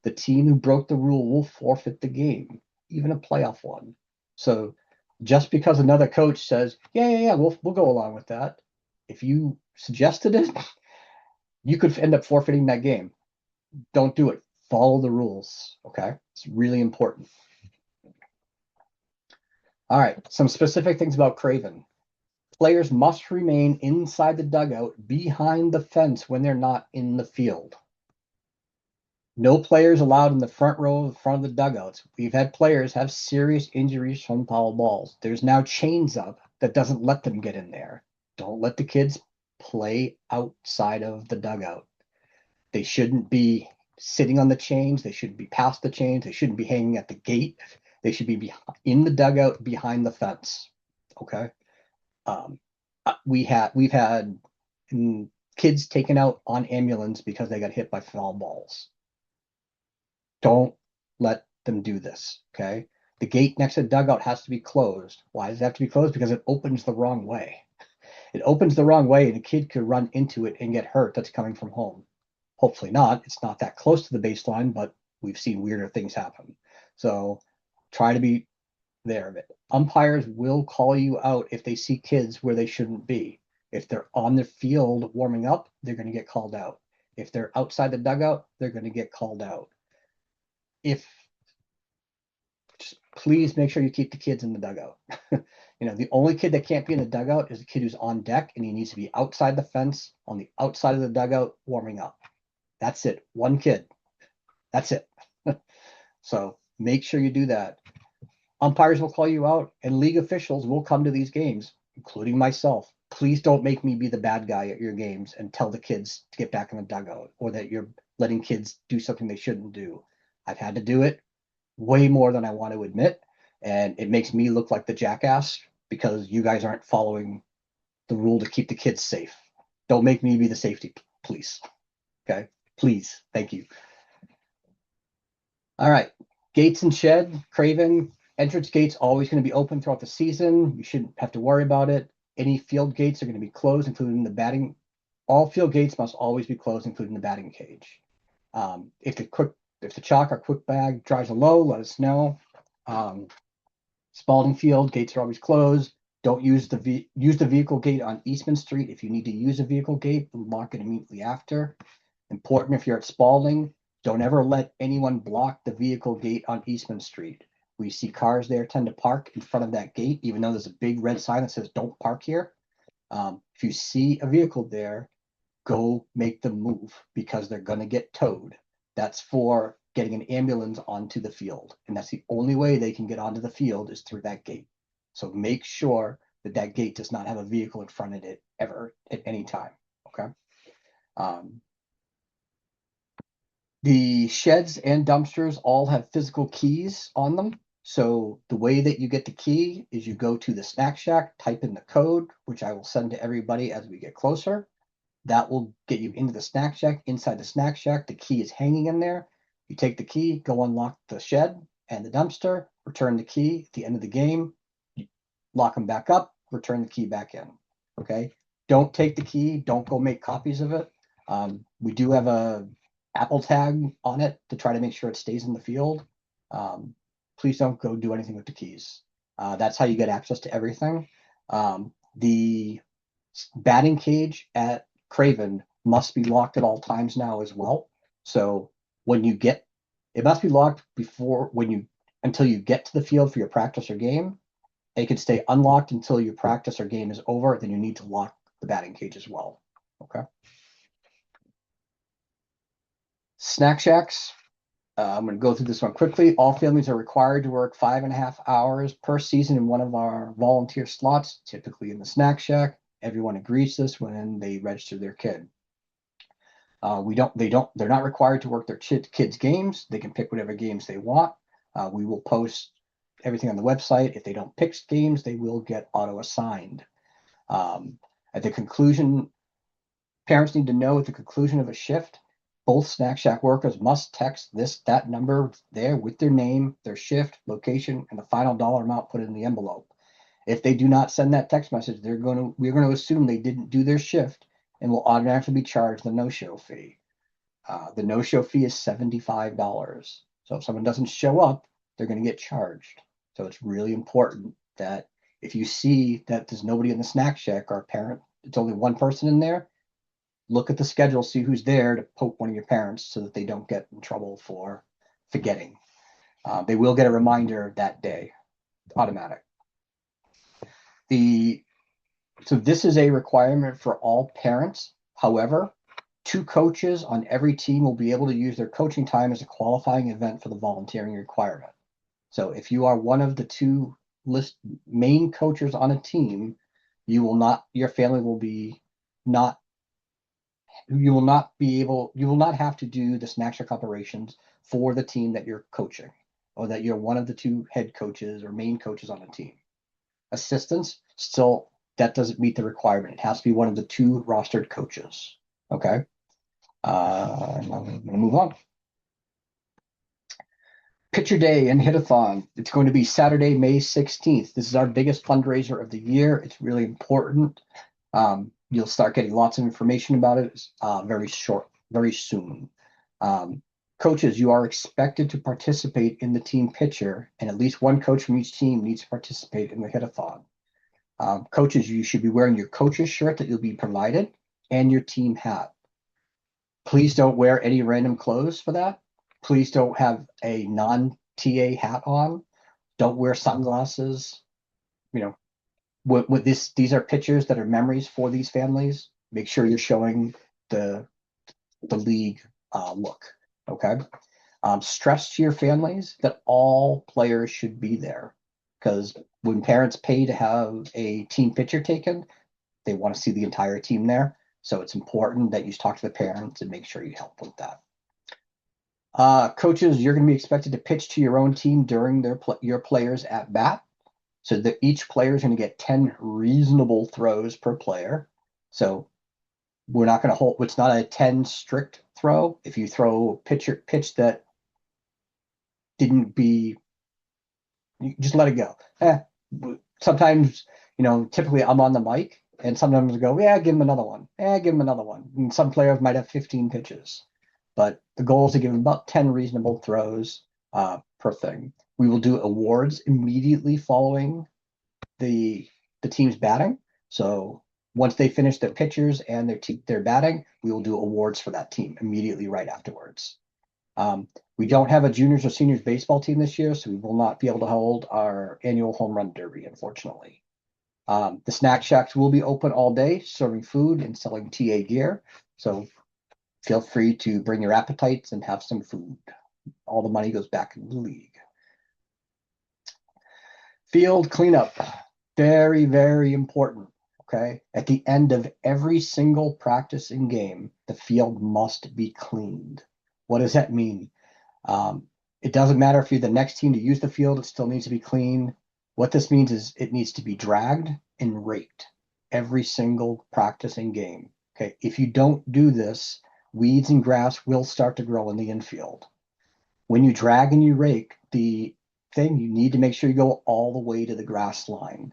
the team who broke the rule will forfeit the game, even a playoff one. So just because another coach says, yeah, we'll go along with that, if you suggested it, you could end up forfeiting that game. Don't do it. Follow the rules. Okay. It's really important. All right. Some specific things about Craven. Players must remain inside the dugout behind the fence when they're not in the field. No players allowed in the front row of front of the dugouts. We've had players have serious injuries from foul balls. There's now chains up that doesn't let them get in there. Don't let the kids play outside of the dugout. They shouldn't be sitting on the chains. They shouldn't be past the chains. They shouldn't be hanging at the gate. They should be in the dugout behind the fence. Okay. We've had kids taken out on ambulance because they got hit by foul balls. Don't let them do this. Okay. The gate next to the dugout has to be closed. Why does it have to be closed? Because it opens the wrong way. It opens the wrong way, and a kid could run into it and get hurt that's coming from home. Hopefully not. It's not that close to the baseline, but we've seen weirder things happen. So try to be there of it. Umpires will call you out if they see kids where they shouldn't be. If they're on the field warming up, they're going to get called out. If they're outside the dugout, they're going to get called out. Just please make sure you keep the kids in the dugout. The only kid that can't be in the dugout is the kid who's on deck, and he needs to be outside the fence on the outside of the dugout warming up. That's it. One kid. That's it. So make sure you do that. Umpires will call you out, and league officials will come to these games, including myself. Please don't make me be the bad guy at your games and tell the kids to get back in the dugout or that you're letting kids do something they shouldn't do. I've had to do it way more than I want to admit, and it makes me look like the jackass because you guys aren't following the rule to keep the kids safe. Don't make me be the safety police. Okay? Please. Thank you. All right. Gates and shed, Craven. Entrance gates always going to be open throughout the season. You shouldn't have to worry about it. Any field gates are going to be closed, including the batting. All field gates must always be closed, including the batting cage. If the chalk or quick bag drives a low, let us know. Spalding Field gates are always closed. Don't use the vehicle gate on Eastman Street. If you need to use a vehicle gate, lock it immediately after. Important if you're at Spalding, don't ever let anyone block the vehicle gate on Eastman Street. We see cars there tend to park in front of that gate, even though there's a big red sign that says don't park here. If you see a vehicle there, go make them move because they're going to get towed. That's for getting an ambulance onto the field. And that's the only way they can get onto the field is through that gate. So make sure that that gate does not have a vehicle in front of it ever at any time. Okay. The sheds and dumpsters all have physical keys on them. So the way that you get the key is you go to the snack shack, type in the code, which I will send to everybody as we get closer. That will get you into the snack shack. Inside the snack shack, the key is hanging in there. You take the key, go unlock the shed and the dumpster, return the key at the end of the game, you lock them back up, return the key back in. Okay. Don't take the key. Don't go make copies of it. We do have a Apple tag on it to try to make sure it stays in the field. Please don't go do anything with the keys. That's how you get access to everything. The batting cage at Craven must be locked at all times now as well. So when you get, it must be locked until you get to the field for your practice or game. It can stay unlocked until your practice or game is over. Then you need to lock the batting cage as well. Okay. Snack shacks. I'm going to go through this one quickly. All families are required to work 5.5 hours per season in one of our volunteer slots, typically in the snack shack. Everyone agrees to this when they register their kid. They're not required to work their kids' games. They can pick whatever games they want. We will post everything on the website. If they don't pick games, they will get auto-assigned. At the conclusion, parents need to know at the conclusion of a shift, both Snack Shack workers must text that number there with their name, their shift, location, and the final dollar amount put in the envelope. If they do not send that text message, we're going to assume they didn't do their shift and will automatically be charged the no-show fee. The no-show fee is $75. So if someone doesn't show up, they're going to get charged. So it's really important that if you see that there's nobody in the snack shack or a parent, it's only one person in there, look at the schedule, see who's there to poke one of your parents so that they don't get in trouble for forgetting. They will get a reminder that day, automatic. So this is a requirement for all parents. However, 2 coaches on every team will be able to use their coaching time as a qualifying event for the volunteering requirement. So if you are one of the 2 main coaches on a team, your family will be not, you will not have to do the snack shack operations for the team that you're coaching, or that you're one of the 2 head coaches or main coaches on a team. Assistants, still, that doesn't meet the requirement. It has to be one of the 2 rostered coaches. Okay. I'm going to move on. Pitcher Day and Hit-a-thon. It's going to be Saturday, May 16th. This is our biggest fundraiser of the year. It's really important. You'll start getting lots of information about it very soon. Coaches, you are expected to participate in the team pitcher, and at least one coach from each team needs to participate in the hit-a-thon. Coaches, you should be wearing your coach's shirt that you'll be provided and your team hat. Please don't wear any random clothes for that. Please don't have a non-TA hat on. Don't wear sunglasses. These are pictures that are memories for these families. Make sure you're showing the league look. Okay. Stress to your families that all players should be there, because when parents pay to have a team picture taken, they want to see the entire team there. So it's important that you talk to the parents and make sure you help with that. Coaches, you're going to be expected to pitch to your own team during your players at bat. So that each player is going to get 10 reasonable throws per player. So we're not going to hold, it's not a 10 strict throw. If you throw a pitch that didn't be, you just let it go. Sometimes, typically I'm on the mic and sometimes I go, yeah, give him another one. Give him another one. And some players might have 15 pitches, but the goal is to give them about 10 reasonable throws per thing. We will do awards immediately following the team's batting. So once they finish their pitchers and their batting, we will do awards for that team immediately right afterwards. We don't have a juniors or seniors baseball team this year, so we will not be able to hold our annual home run derby, unfortunately. The snack shacks will be open all day, serving food and selling TA gear. So feel free to bring your appetites and have some food. All the money goes back into the league. Field cleanup, very, very important. Okay. At the end of every single practice and game, the field must be cleaned. What does that mean? It doesn't matter if you're the next team to use the field, it still needs to be cleaned. What this means is it needs to be dragged and raked every single practice and game. Okay. If you don't do this, weeds and grass will start to grow in the infield. When you drag and you rake the thing, you need to make sure you go all the way to the grass line.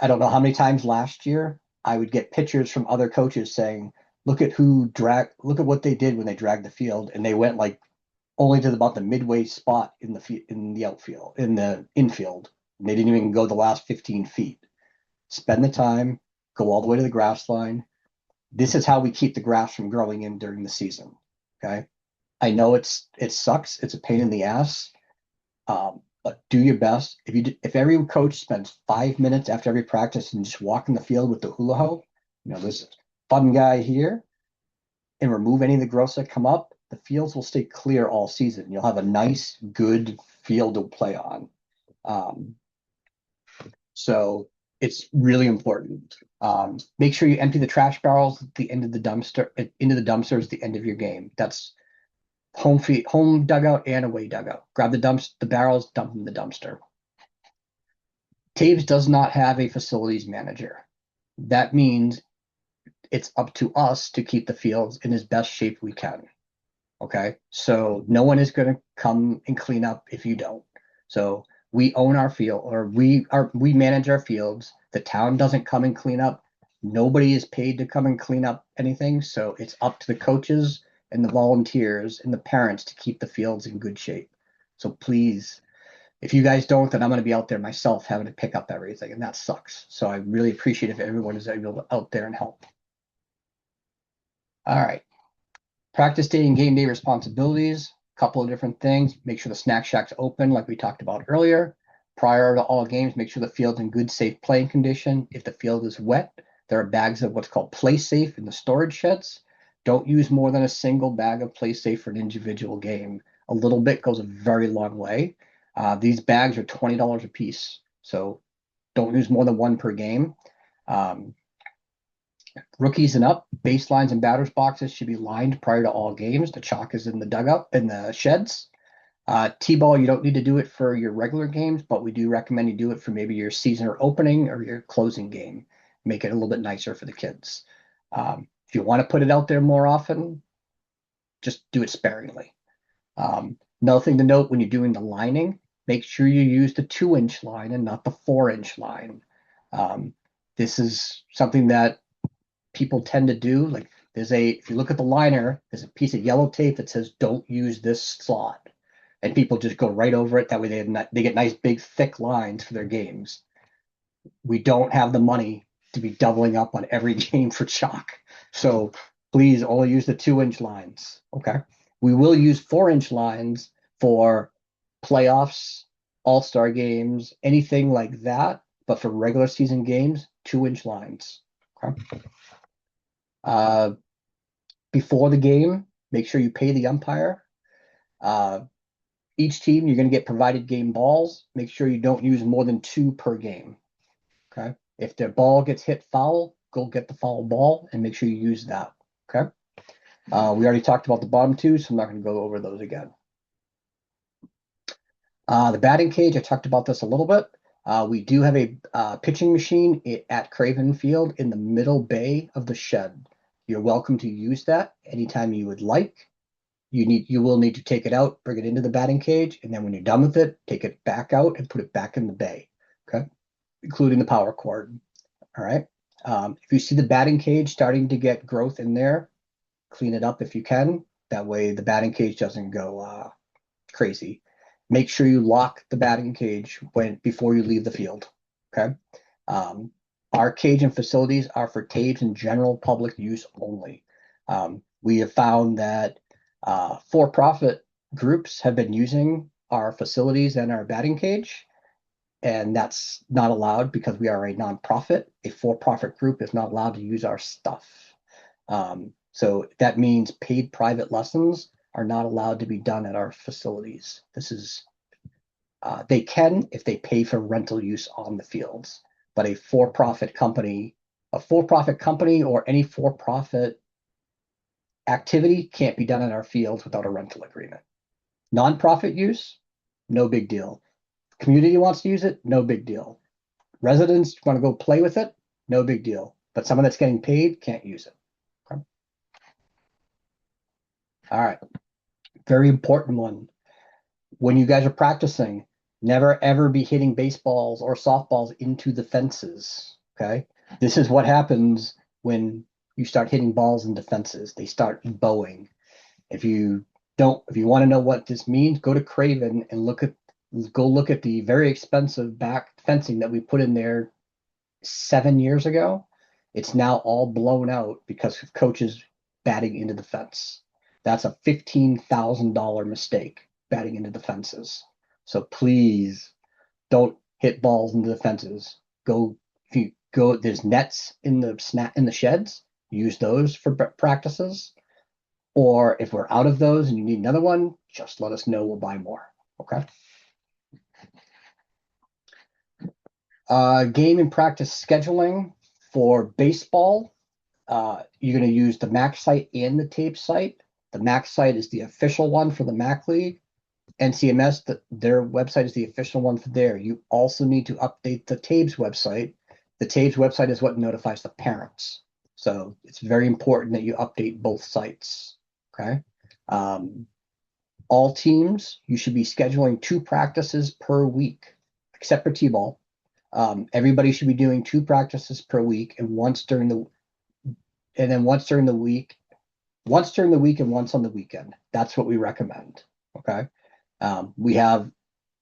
I don't know how many times last year I would get pictures from other coaches saying, look at what they did when they dragged the field, and they went like only to about the midway spot in the outfield, in the infield. And they didn't even go the last 15 feet. Spend the time, go all the way to the grass line. This is how we keep the grass from growing in during the season. Okay. I know it sucks. It's a pain in the ass. But do your best. If every coach spends 5 minutes after every practice and just walk in the field with the hula hoop, this fun guy here, and remove any of the growths that come up, the fields will stay clear all season. You'll have a nice, good field to play on. Um, so it's really important. Make sure you empty the trash barrels at the end of the dumpster, into the dumpsters at the end of your game. That's home dugout and away dugout. Grab the barrels, dump them in the dumpster. TAYBS does not have a facilities manager. That means it's up to us to keep the fields in as best shape we can. Okay. So no one is going to come and clean up if you don't. So we own our field, or we manage our fields. The town doesn't come and clean up. Nobody is paid to come and clean up anything. So it's up to the coaches and the volunteers and the parents to keep the fields in good shape. So please, if you guys don't, then I'm going to be out there myself having to pick up everything, and that sucks. So I really appreciate if everyone is able to out there and help. All right. Practice day and game day responsibilities, a couple of different things. Make sure the snack shack's open, like we talked about earlier. Prior to all games, make sure the field's in good, safe playing condition. If the field is wet, there are bags of what's called Play Safe in the storage sheds. Don't use more than a single bag of Play Safe for an individual game. A little bit goes a very long way. These bags are $20 a piece, so don't use more than one per game. Rookies and up, baselines and batters boxes should be lined prior to all games. The chalk is in the dugout, in the sheds. T-ball, you don't need to do it for your regular games, but we do recommend you do it for maybe your season or opening or your closing game. Make it a little bit nicer for the kids. If you want to put it out there more often, just do it sparingly. Another thing to note when you're doing the lining, make sure you use the 2-inch line and not the 4-inch line. This is something that people tend to do. Like if you look at the liner, there's a piece of yellow tape that says don't use this slot, and people just go right over it. That way they get nice big thick lines for their games. We don't have the money to be doubling up on every game for chalk, so please only use the 2-inch lines. Okay, we will use 4-inch lines for playoffs, all-star games, anything like that, but for regular season games, 2-inch lines. Okay. Before the game, make sure you pay the umpire. Each team, you're going to get provided game balls. Make sure you don't use more than 2 per game. Okay. If the ball gets hit foul, go get the foul ball and make sure you use that. Okay. We already talked about the bottom 2, so I'm not going to go over those again. The batting cage, I talked about this a little bit. We do have a pitching machine at Craven Field in the middle bay of the shed. You're welcome to use that anytime you would like. You will need to take it out, bring it into the batting cage, and then when you're done with it, take it back out and put it back in the bay. Okay, including the power cord. All right. If you see the batting cage starting to get growth in there, clean it up if you can. That way the batting cage doesn't go crazy. Make sure you lock the batting cage before you leave the field. Okay. Our cage and facilities are for TAYBS and general public use only. We have found that for-profit groups have been using our facilities and our batting cage, and that's not allowed because we are a nonprofit. A for-profit group is not allowed to use our stuff. So that means paid private lessons are not allowed to be done at our facilities. They can if they pay for rental use on the fields, but a for-profit company or any for-profit activity can't be done in our fields without a rental agreement. Nonprofit use, no big deal. Community wants to use it, no big deal. Residents want to go play with it, no big deal. But someone that's getting paid can't use it. Okay. All right. Very important one. When you guys are practicing, Never ever be hitting baseballs or softballs into the fences. Okay. This is what happens when you start hitting balls into fences. They start bowing. If you if you want to know what this means, go to Craven and look at the very expensive back fencing that we put in there 7 years ago. It's now all blown out because of coaches batting into the fence. That's a $15,000 mistake, batting into the fences. So please don't hit balls into the fences. Go if you go, there's nets in the sheds. Use those for practices. Or if we're out of those and you need another one, just let us know. We'll buy more. Okay. Game and practice scheduling for baseball. You're going to use the MAC site and the TAPE site. The MAC site is the official one for the MAC League. NCMS, their website is the official one for there. You also need to update the TABES website. The TABES website is what notifies the parents. So it's very important that you update both sites. Okay. All teams, you should be scheduling 2 practices per week, except for T-ball. Everybody should be doing 2 practices per week, and once during the week, and once on the weekend. That's what we recommend. Okay. We have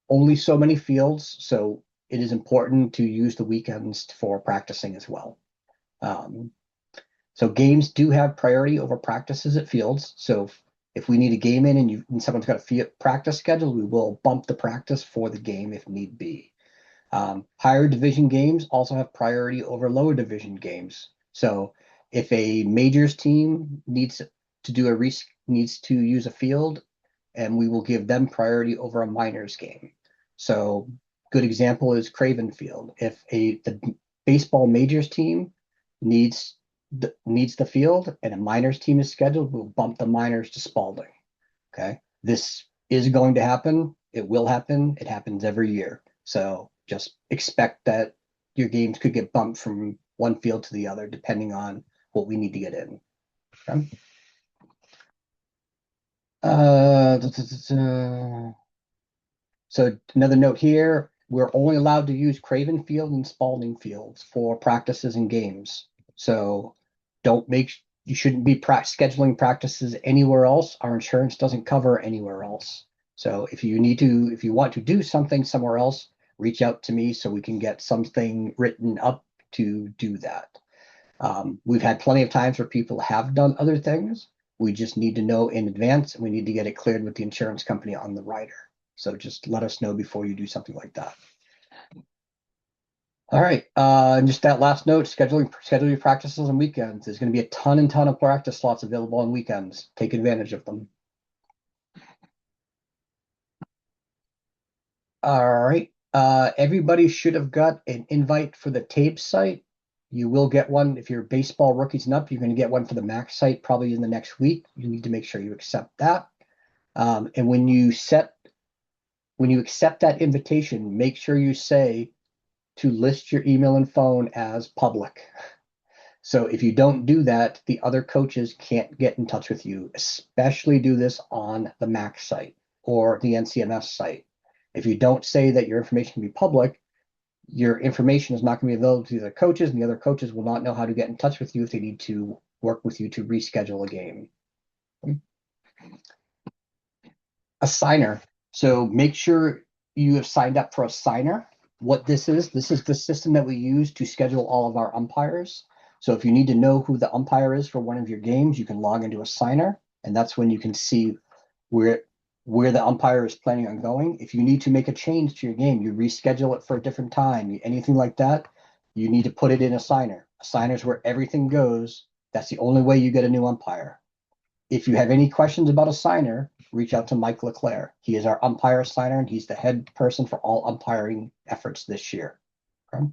only so many fields, so it is important to use the weekends for practicing as well. So games do have priority over practices at fields. So if we need a game in and someone's got a practice schedule, we will bump the practice for the game if need be. Higher division games also have priority over lower division games. So if a majors team needs to use a field, and we will give them priority over a minors game. So good example is Craven Field. If the baseball majors team needs the field and a minors team is scheduled, we'll bump the minors to Spalding. Okay. This is going to happen. It will happen. It happens every year. So just expect that your games could get bumped from one field to the other, depending on what we need to get in. Okay. So another note here, we're only allowed to use Craven Field and Spalding Fields for practices and games. So you shouldn't be scheduling practices anywhere else. Our insurance doesn't cover anywhere else. So if you want to do something somewhere else, reach out to me so we can get something written up to do that. We've had plenty of times where people have done other things. We just need to know in advance, and we need to get it cleared with the insurance company on the rider. So just let us know before you do something like that. All right. And just that last note, schedule your practices on weekends. There's going to be a ton of practice slots available on weekends. Take advantage of them. All right. Everybody should have got an invite for the TAPE site. You will get one if you're baseball rookies and up. You're going to get one for the MAC site probably in the next week. You need to make sure you accept that. And when you accept that invitation, make sure you say to list your email and phone as public. So if you don't do that, the other coaches can't get in touch with you. Especially do this on the MAC site or the NCMS site. If you don't say that your information can be public, your information is not going to be available to the other coaches, and the other coaches will not know how to get in touch with you if they need to work with you to reschedule a game. A signer. So make sure you have signed up for a signer. What this is the system that we use to schedule all of our umpires. So if you need to know who the umpire is for one of your games, you can log into a signer, and that's when you can see where the umpire is planning on going. If you need to make a change to your game, you reschedule it for a different time, anything like that, you need to put it in a signer. A signer is where everything goes. That's the only way you get a new umpire. If you have any questions about a signer, reach out to Mike LeClaire. He is our umpire signer, and he's the head person for all umpiring efforts this year. Okay?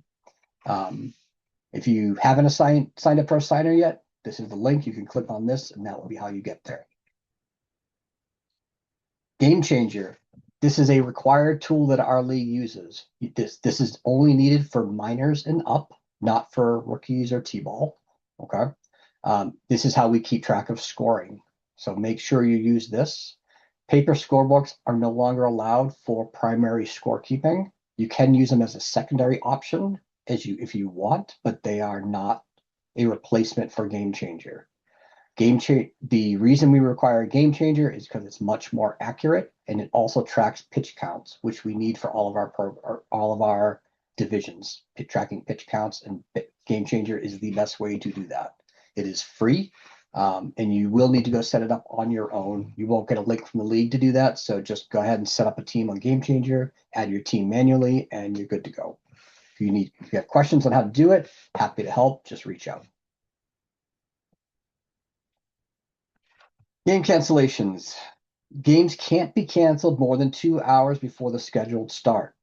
If you haven't signed up for a signer yet, this is the link. You can click on this, and that will be how you get there. Game Changer. This is a required tool that our league uses. This is only needed for minors and up, not for rookies or T-ball. Okay. This is how we keep track of scoring. So make sure you use this. Paper scorebooks are no longer allowed for primary scorekeeping. You can use them as a secondary option if you want, but they are not a replacement for Game Changer. The reason we require a Game Changer is because it's much more accurate, and it also tracks pitch counts, which we need for all of our divisions. Tracking pitch counts, and Game Changer is the best way to do that. It is free, and you will need to go set it up on your own. You won't get a link from the league to do that, so just go ahead and set up a team on Game Changer, add your team manually, and you're good to go. If you have questions on how to do it, happy to help. Just reach out. Game cancellations. Games can't be canceled more than 2 hours before the scheduled start.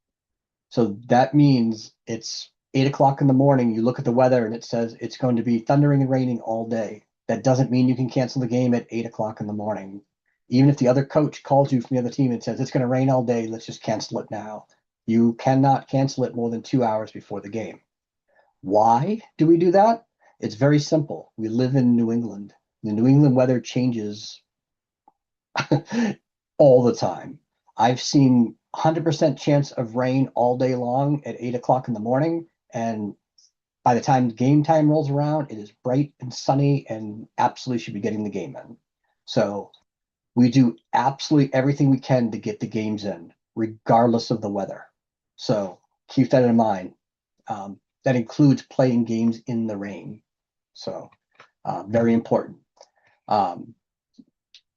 So that means it's 8 o'clock in the morning. You look at the weather and it says it's going to be thundering and raining all day. That doesn't mean you can cancel the game at 8 o'clock in the morning. Even if the other coach calls you from the other team and says it's going to rain all day, let's just cancel it now. You cannot cancel it more than 2 hours before the game. Why do we do that? It's very simple. We live in New England. The New England weather changes all the time. I've seen 100% chance of rain all day long at 8 o'clock in the morning. And by the time game time rolls around, it is bright and sunny and absolutely should be getting the game in. So we do absolutely everything we can to get the games in, regardless of the weather. So keep that in mind. That includes playing games in the rain. So very important.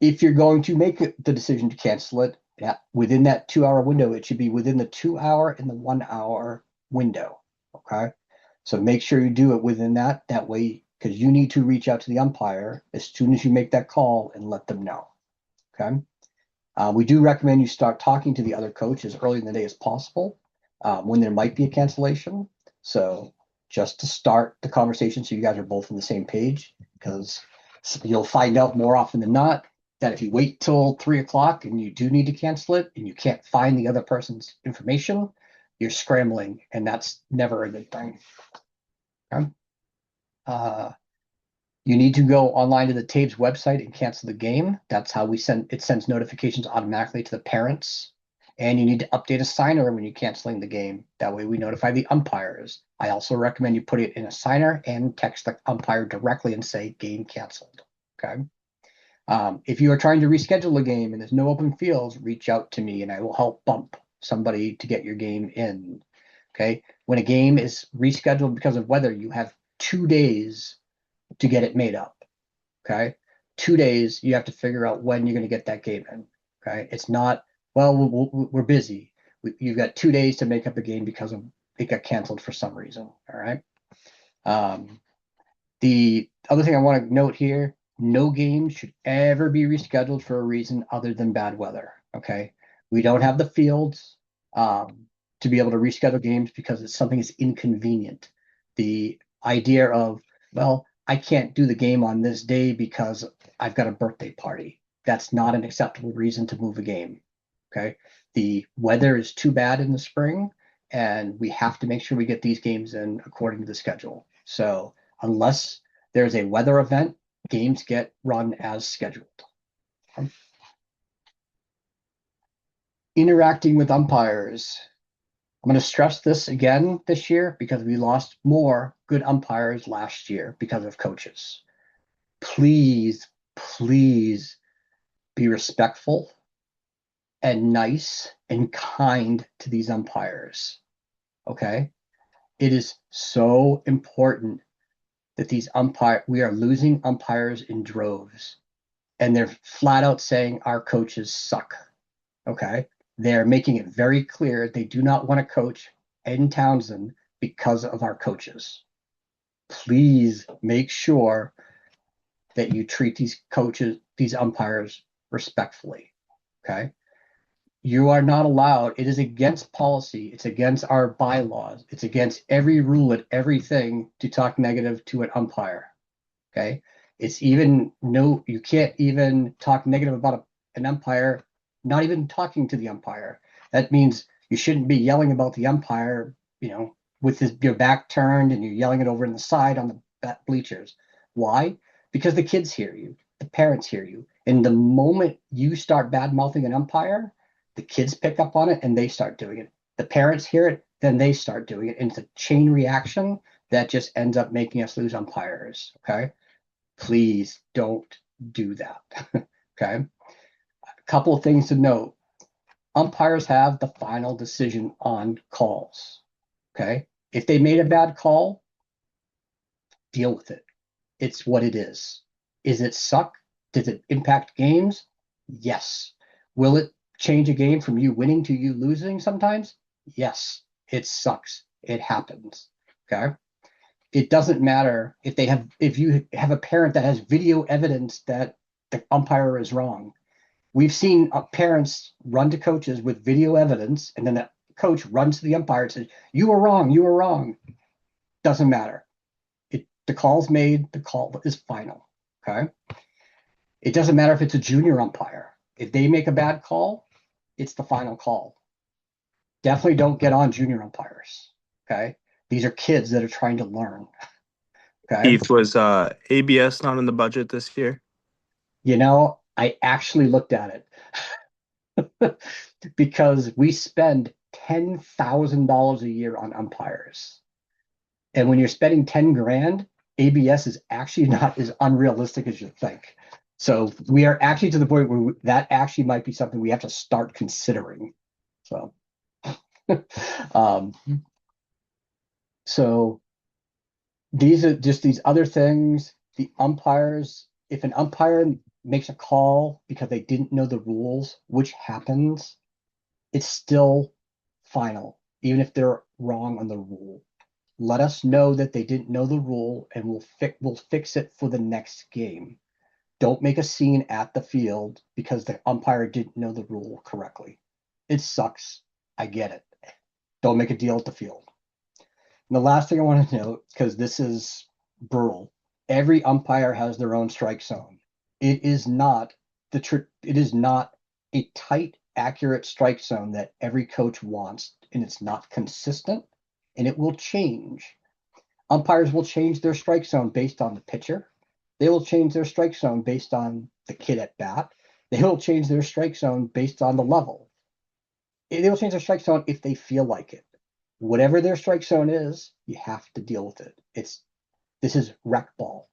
If you're going to make the decision to cancel it, within that 2 hour window, it should be within the 2 hour and the 1 hour window. Okay. So make sure you do it within that way, because you need to reach out to the umpire as soon as you make that call and let them know. Okay. We do recommend you start talking to the other coach as early in the day as possible when there might be a cancellation. So just to start the conversation so you guys are both on the same page, because you'll find out more often than not that if you wait till 3 o'clock and you do need to cancel it and you can't find the other person's information, you're scrambling, and that's never a good thing. Okay? You need to go online to the TAYBS website and cancel the game. That's how it sends notifications automatically to the parents. And you need to update a signer when you're canceling the game. That way we notify the umpires. I also recommend you put it in a signer and text the umpire directly and say game canceled. Okay. If you are trying to reschedule a game and there's no open fields, reach out to me and I will help bump somebody to get your game in. Okay. When a game is rescheduled because of weather, you have 2 days to get it made up. Okay. 2 days, you have to figure out when you're going to get that game in. Okay. It's not, well, we're busy. You've got 2 days to make up a game because it got canceled for some reason. All right. The other thing I want to note here, no game should ever be rescheduled for a reason other than bad weather. Okay. We don't have the fields to be able to reschedule games because it's something that's inconvenient. The idea of, well, I can't do the game on this day because I've got a birthday party. That's not an acceptable reason to move a game. Okay. The weather is too bad in the spring, and we have to make sure we get these games in according to the schedule. So unless there's a weather event, games get run as scheduled. Interacting with umpires. I'm going to stress this again this year because we lost more good umpires last year because of coaches. Please, please be respectful and nice and kind to these umpires. Okay? It is so important that we are losing umpires in droves, and they're flat out saying our coaches suck. Okay? They're making it very clear they do not want to coach in Townsend because of our coaches. Please make sure that you treat these umpires respectfully. Okay? You are not allowed. It is against policy. It's against our bylaws. It's against every rule and everything to talk negative to an umpire. Okay? You can't even talk negative about an umpire, not even talking to the umpire. That means you shouldn't be yelling about the umpire, with your back turned and you're yelling it over in the side on the bleachers. Why? Because the kids hear you. the parents hear you. And the moment you start bad mouthing an umpire, the kids pick up on it and they start doing it. The parents hear it, then they start doing it. And it's a chain reaction that just ends up making us lose umpires. Okay. Please don't do that. Okay. A couple of things to note. Umpires have the final decision on calls. Okay. If they made a bad call, deal with it. It's what it is. Is it suck? Does it impact games? Yes. Will it change a game from you winning to you losing sometimes? Yes. It sucks. It happens. Okay. It doesn't matter if you have a parent that has video evidence that the umpire is wrong. We've seen parents run to coaches with video evidence, and then the coach runs to the umpire and says, "You were wrong. You were wrong." Doesn't matter. The call's made. The call is final. Okay. It doesn't matter if it's a junior umpire. If they make a bad call, it's the final call. Definitely don't get on junior umpires. Okay. These are kids that are trying to learn. Okay. Keith, was ABS not in the budget this year? I actually looked at it because we spend $10,000 a year on umpires. And when you're spending 10 grand, ABS is actually not as unrealistic as you think. So we are actually to the point where that actually might be something we have to start considering. So, so these are just these other things. The umpires, if an umpire makes a call because they didn't know the rules, which happens, it's still final, even if they're wrong on the rule. Let us know that they didn't know the rule, and we'll fix it for the next game. Don't make a scene at the field because the umpire didn't know the rule correctly. It sucks. I get it. Don't make a deal at the field. And the last thing I want to note, because this is brutal, every umpire has their own strike zone. It is not a tight, accurate strike zone that every coach wants, and it's not consistent, and it will change. Umpires will change their strike zone based on the pitcher. They will change their strike zone based on the kid at bat. They will change their strike zone based on the level. They will change their strike zone if they feel like it. Whatever their strike zone is, you have to deal with it. This is rec ball.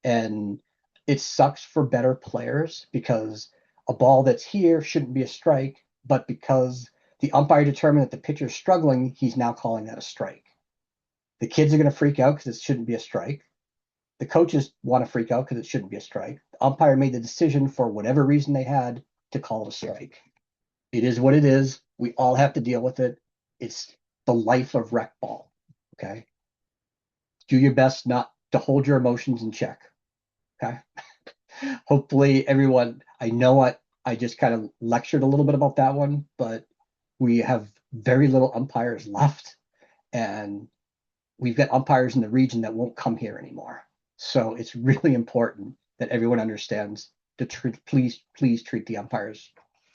And it sucks for better players because a ball that's here shouldn't be a strike, but because the umpire determined that the pitcher's struggling, he's now calling that a strike. The kids are going to freak out because it shouldn't be a strike. The coaches want to freak out because it shouldn't be a strike. The umpire made the decision for whatever reason they had to call it a strike. It is what it is. We all have to deal with it. It's the life of rec ball. Okay. Do your best not to hold your emotions in check. Okay. Hopefully everyone, I know I just kind of lectured a little bit about that one, but we have very little umpires left, and we've got umpires in the region that won't come here anymore. So it's really important that everyone understands to please treat the umpires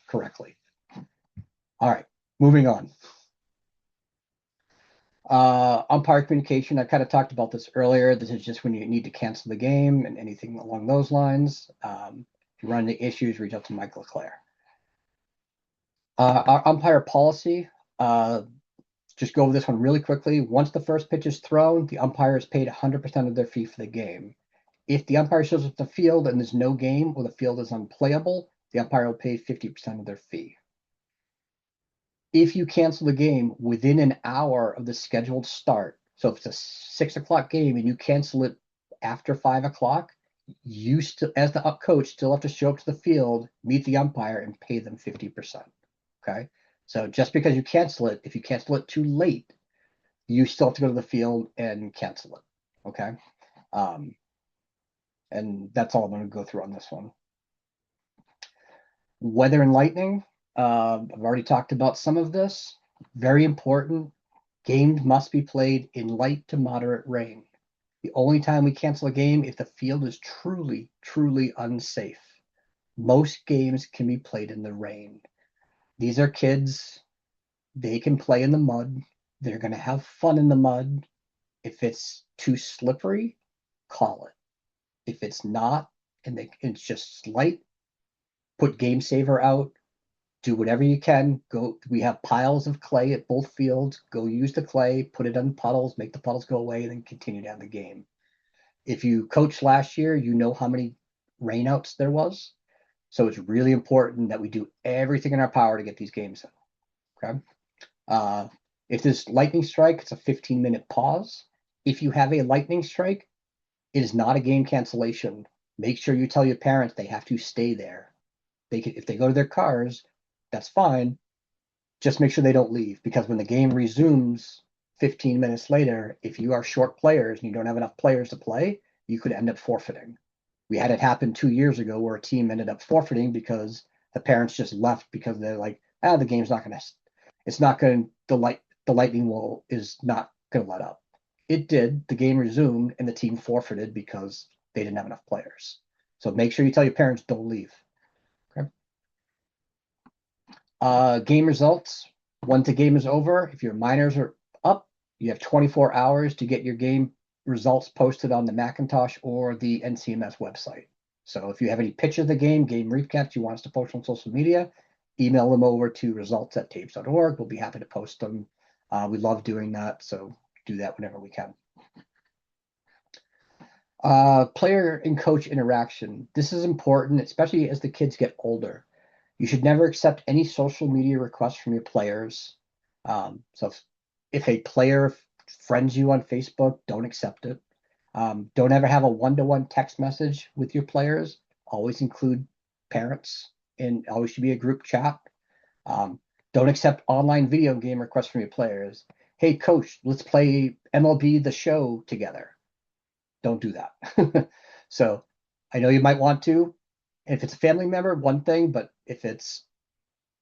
correctly. All right, moving on. Umpire communication, I kind of talked about this earlier. This is just when you need to cancel the game and anything along those lines. If you run into issues, reach out to Mike LeClaire. Our umpire policy, just go over this one really quickly. Once the first pitch is thrown, the umpire is paid 100% of their fee for the game. If the umpire shows up at the field and there's no game or the field is unplayable, the umpire will pay 50% of their fee. If you cancel the game within an hour of the scheduled start, so if it's a 6 o'clock game and you cancel it after 5 o'clock, you still, as the coach, still have to show up to the field, meet the umpire, and pay them 50%. Okay? So just because you cancel it, if you cancel it too late, you still have to go to the field and cancel it. Okay? And that's all I'm going to go through on this one. Weather and lightning. I've already talked about some of this. Very important. Games must be played in light to moderate rain. The only time we cancel a game if the field is truly, truly unsafe. Most games can be played in the rain. These are kids. They can play in the mud. They're going to have fun in the mud. If it's too slippery, call it. If it's not, and it's just light. Put Game Saver out. Do whatever you can. Go. We have piles of clay at both fields. Go use the clay. Put it on puddles. Make the puddles go away, and then continue down the game. If you coached last year, you know how many rainouts there was. So it's really important that we do everything in our power to get these games in. Okay. If there's lightning strike, it's a 15-minute pause. If you have a lightning strike, it is not a game cancellation. Make sure you tell your parents they have to stay there. If they go to their cars, that's fine. Just make sure they don't leave, because when the game resumes 15 minutes later, if you are short players and you don't have enough players to play, you could end up forfeiting. We had it happen 2 years ago where a team ended up forfeiting because the parents just left because they're like, the game's not going to, it's not going to, the lightning wall is not going to let up. It did. The game resumed and the team forfeited because they didn't have enough players. So make sure you tell your parents don't leave. Okay. Game results. Once the game is over, if your minors are up, you have 24 hours to get your game results posted on the Macintosh or the NCMS website. So if you have any pictures of the game recaps you want us to post on social media, email them over to results@taybs.org. We'll be happy to post them. We love doing that, so do that whenever we can. Player and coach interaction. This is important, especially as the kids get older. You should never accept any social media requests from your players. So if a player friends you on Facebook, don't accept it. Don't ever have a one-to-one text message with your players. Always include parents, and always should be a group chat. Don't accept online video game requests from your players. Hey, coach, let's play MLB The Show together. Don't do that. So I know you might want to. If it's a family member, one thing, but if it's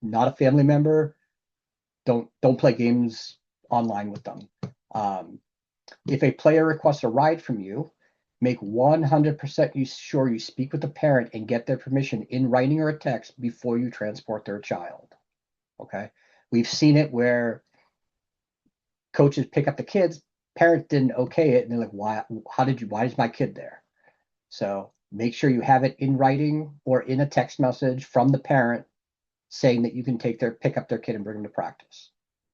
not a family member, don't play games online with them. If a player requests a ride from you, make 100% sure you speak with the parent and get their permission in writing or a text before you transport their child. Okay. We've seen it where coaches pick up the kids, parents didn't okay it, and they're like, why is my kid there? So make sure you have it in writing or in a text message from the parent saying that you can pick up their kid and bring them to practice.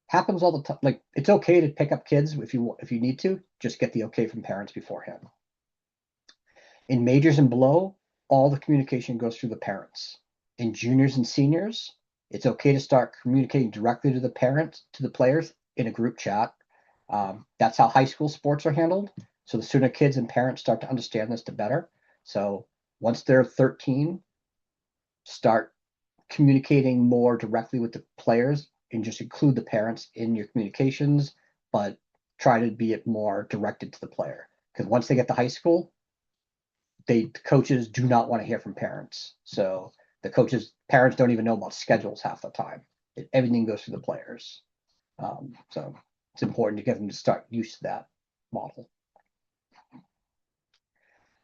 Happens all the time. Like, it's okay to pick up kids if you need to. Just get the okay from parents beforehand. In majors and below, all the communication goes through the parents. In juniors and seniors, it's okay to start communicating directly to the parents, to the players in a group chat. That's how high school sports are handled. So the sooner kids and parents start to understand this, the better. So once they're 13, start communicating more directly with the players and just include the parents in your communications, but try to be it more directed to the player. Because once they get to high school, the coaches do not want to hear from parents. So the parents don't even know about schedules half the time. Everything goes through the players. So it's important to get them to start used to that model.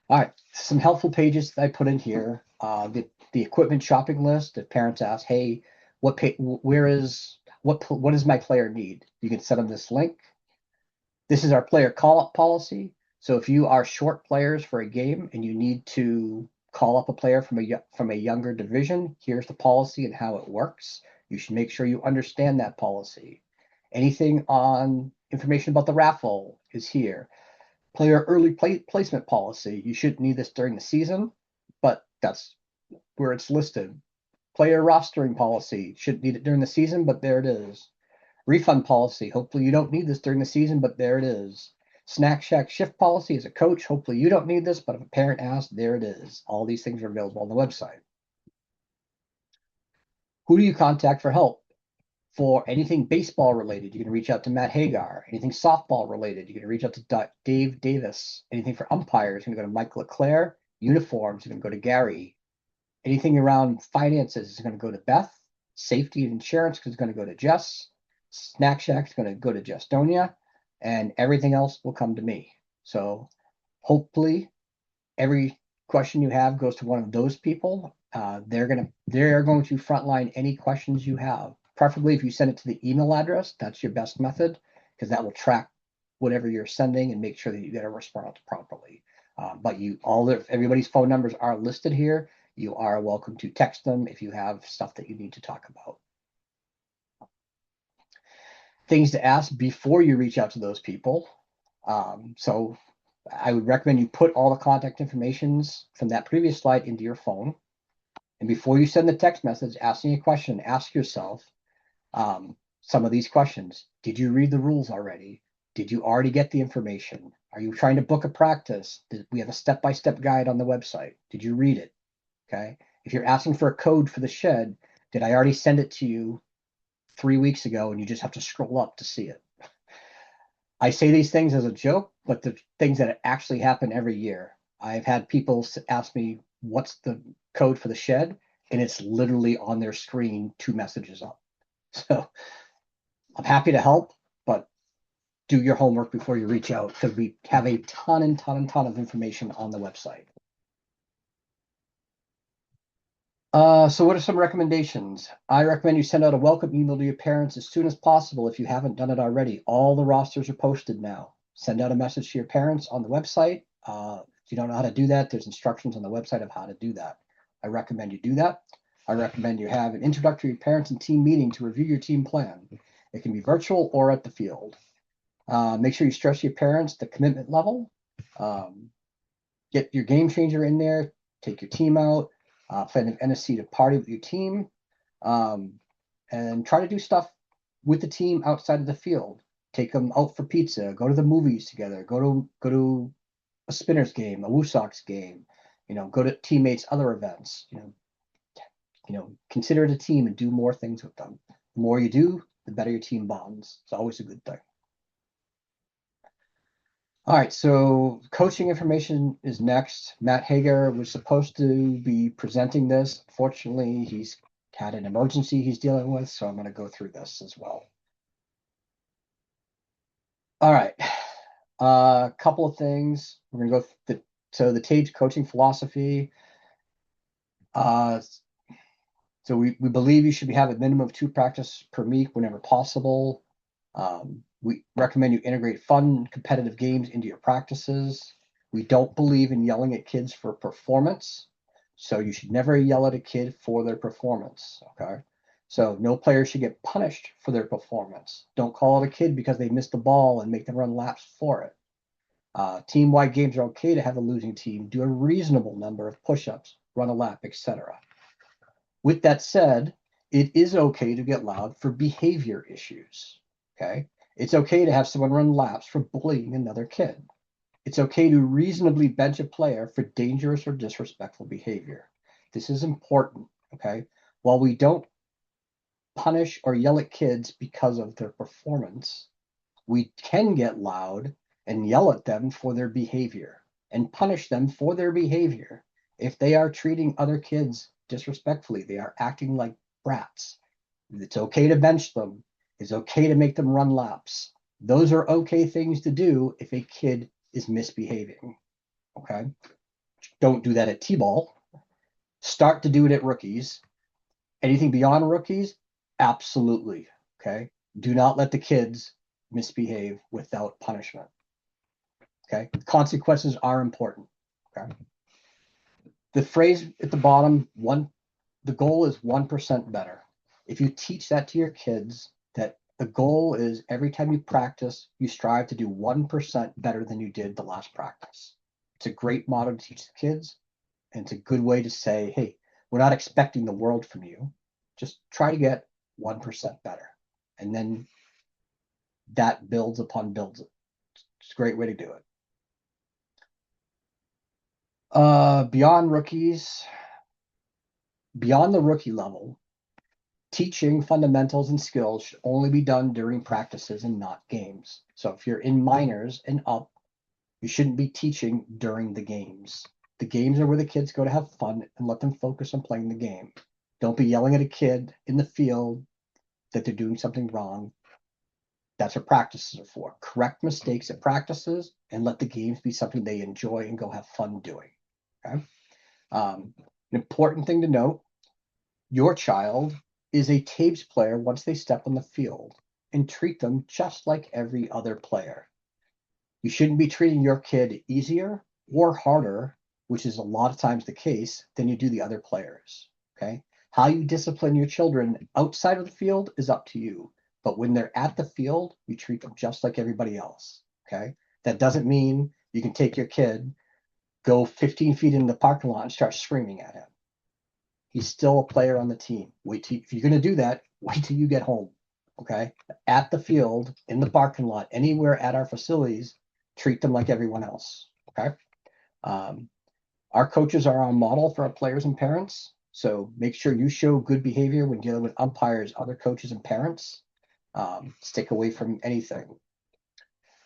All right, some helpful pages that I put in here. The equipment shopping list. If parents ask, "Hey, what does my player need?" You can send them this link. This is our player call-up policy. So if you are short players for a game and you need to call up a player from a younger division, here's the policy and how it works. You should make sure you understand that policy. Anything on information about the raffle is here. Player early placement policy. You shouldn't need this during the season, but that's where it's listed. Player rostering policy. Shouldn't need it during the season, but there it is. Refund policy. Hopefully you don't need this during the season, but there it is. Snack Shack shift policy as a coach. Hopefully you don't need this, but if a parent asks, there it is. All these things are available on the website. Who do you contact for help? For anything baseball related, you can reach out to Matt Hagar. Anything softball related, you can reach out to Dave Davis. Anything for umpires, you can go to Mike LeClaire. Uniforms, you can go to Gary. Anything around finances is going to go to Beth. Safety and insurance is going to go to Jess. Snack Shack is going to go to Jestonia. And everything else will come to me. So hopefully every question you have goes to one of those people. They're going to frontline any questions you have. Preferably if you send it to the email address, that's your best method, because that will track whatever you're sending and make sure that you get a response properly. But everybody's phone numbers are listed here. You are welcome to text them if you have stuff that you need to talk about. Things to ask before you reach out to those people. So I would recommend you put all the contact informations from that previous slide into your phone. And before you send the text message asking a question, ask yourself some of these questions. Did you read the rules already? Did you already get the information? Are you trying to book a practice? We have a step-by-step guide on the website. Did you read it? Okay. If you're asking for a code for the shed, did I already send it to you 3 weeks ago and you just have to scroll up to see it? I say these things as a joke, but the things that actually happen every year. I've had people ask me, what's the code for the shed? And it's literally on their screen 2 messages up. So I'm happy to help, but do your homework before you reach out, because we have a ton of information on the website. So what are some recommendations? I recommend you send out a welcome email to your parents as soon as possible if you haven't done it already. All the rosters are posted now. Send out a message to your parents on the website. If you don't know how to do that, there's instructions on the website of how to do that. I recommend you do that. I recommend you have an introductory parents and team meeting to review your team plan. It can be virtual or at the field. Make sure you stress your parents the commitment level. Get your game changer in there. Take your team out. Plan an NSC to party with your team. And try to do stuff with the team outside of the field. Take them out for pizza. Go to the movies together. Go to a Spinners game, a Woo Sox game. Go to teammates' other events. Consider it a team and do more things with them. The more you do, the better your team bonds. It's always a good thing. All right, so coaching information is next. Matt Hager was supposed to be presenting this. Fortunately, he's had an emergency he's dealing with, so I'm going to go through this as well. All right, a couple of things. We're going to go so the TAYBS coaching philosophy. So we believe you should have a minimum of 2 practices per week whenever possible. We recommend you integrate fun, competitive games into your practices. We don't believe in yelling at kids for performance. So you should never yell at a kid for their performance, okay? So no player should get punished for their performance. Don't call out a kid because they missed the ball and make them run laps for it. Team-wide games are okay to have a losing team do a reasonable number of push-ups, run a lap, etc. With that said, it is okay to get loud for behavior issues, okay? It's okay to have someone run laps for bullying another kid. It's okay to reasonably bench a player for dangerous or disrespectful behavior. This is important, okay? While we don't punish or yell at kids because of their performance, we can get loud and yell at them for their behavior and punish them for their behavior. If they are treating other kids disrespectfully, they are acting like brats. It's okay to bench them. It's okay to make them run laps. Those are okay things to do if a kid is misbehaving, okay? Don't do that at T-ball. Start to do it at rookies. Anything beyond rookies, absolutely, okay? Do not let the kids misbehave without punishment, okay? Consequences are important, okay? The phrase at the bottom, the goal is 1% better. If you teach that to your kids, that the goal is every time you practice, you strive to do 1% better than you did the last practice. It's a great motto to teach the kids, and it's a good way to say, hey, we're not expecting the world from you. Just try to get 1% better. And then that builds upon builds it. It's a great way to do it. Beyond the rookie level, teaching fundamentals and skills should only be done during practices and not games. So if you're in minors and up, you shouldn't be teaching during the games. The games are where the kids go to have fun and let them focus on playing the game. Don't be yelling at a kid in the field that they're doing something wrong. That's what practices are for. Correct mistakes at practices and let the games be something they enjoy and go have fun doing. Okay. An important thing to note, your child is a TAYBS player once they step on the field, and treat them just like every other player. You shouldn't be treating your kid easier or harder, which is a lot of times the case, than you do the other players. Okay. How you discipline your children outside of the field is up to you. But when they're at the field, you treat them just like everybody else. Okay. That doesn't mean you can take your kid, go 15 feet in the parking lot and start screaming at him. He's still a player on the team. If you're going to do that, wait till you get home. Okay. At the field, in the parking lot, anywhere at our facilities, treat them like everyone else. Okay. Our coaches are our model for our players and parents. So make sure you show good behavior when dealing with umpires, other coaches, and parents. Stick away from anything.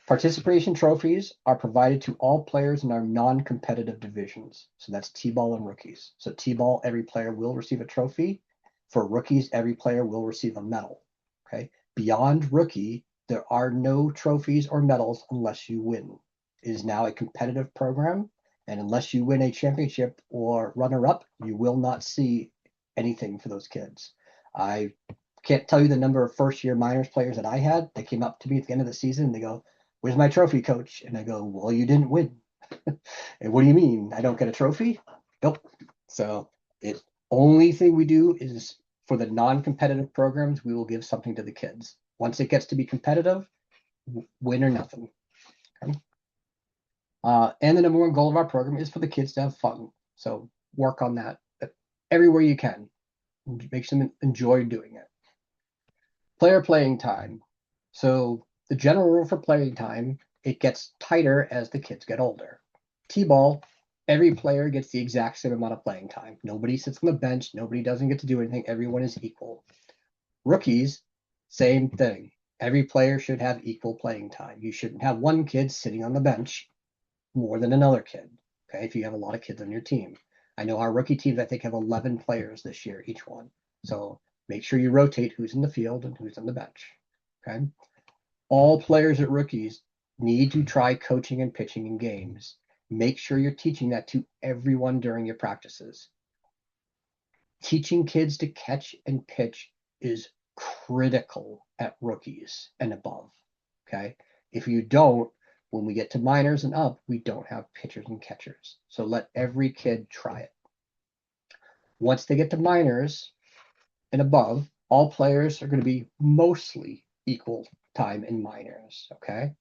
Participation trophies are provided to all players in our non-competitive divisions. So that's T-ball and rookies. So T-ball, every player will receive a trophy. For rookies, every player will receive a medal. Okay. Beyond rookie, there are no trophies or medals unless you win. It is now a competitive program, and unless you win a championship or runner-up, you will not see anything for those kids. I can't tell you the number of first-year minors players that I had. They came up to me at the end of the season and they go, "Where's my trophy, coach?" And I go, "Well, you didn't win." And what do you mean? I don't get a trophy? Nope. So it only thing we do is for the non-competitive programs, we will give something to the kids. Once it gets to be competitive, win or nothing. Okay? And the number one goal of our program is for the kids to have fun. So work on that everywhere you can. Make them enjoy doing it. Player playing time. So the general rule for playing time, it gets tighter as the kids get older. T-ball, every player gets the exact same amount of playing time. Nobody sits on the bench. Nobody doesn't get to do anything. Everyone is equal. Rookies, same thing. Every player should have equal playing time. You shouldn't have one kid sitting on the bench more than another kid. Okay, if you have a lot of kids on your team. I know our rookie teams, I think, have 11 players this year, each one. So make sure you rotate who's in the field and who's on the bench. Okay. All players at rookies need to try coaching and pitching in games. Make sure you're teaching that to everyone during your practices. Teaching kids to catch and pitch is critical at rookies and above. Okay. If you don't, when we get to minors and up, we don't have pitchers and catchers. So let every kid try it. Once they get to minors and above, all players are going to be mostly equal time in minors. Okay.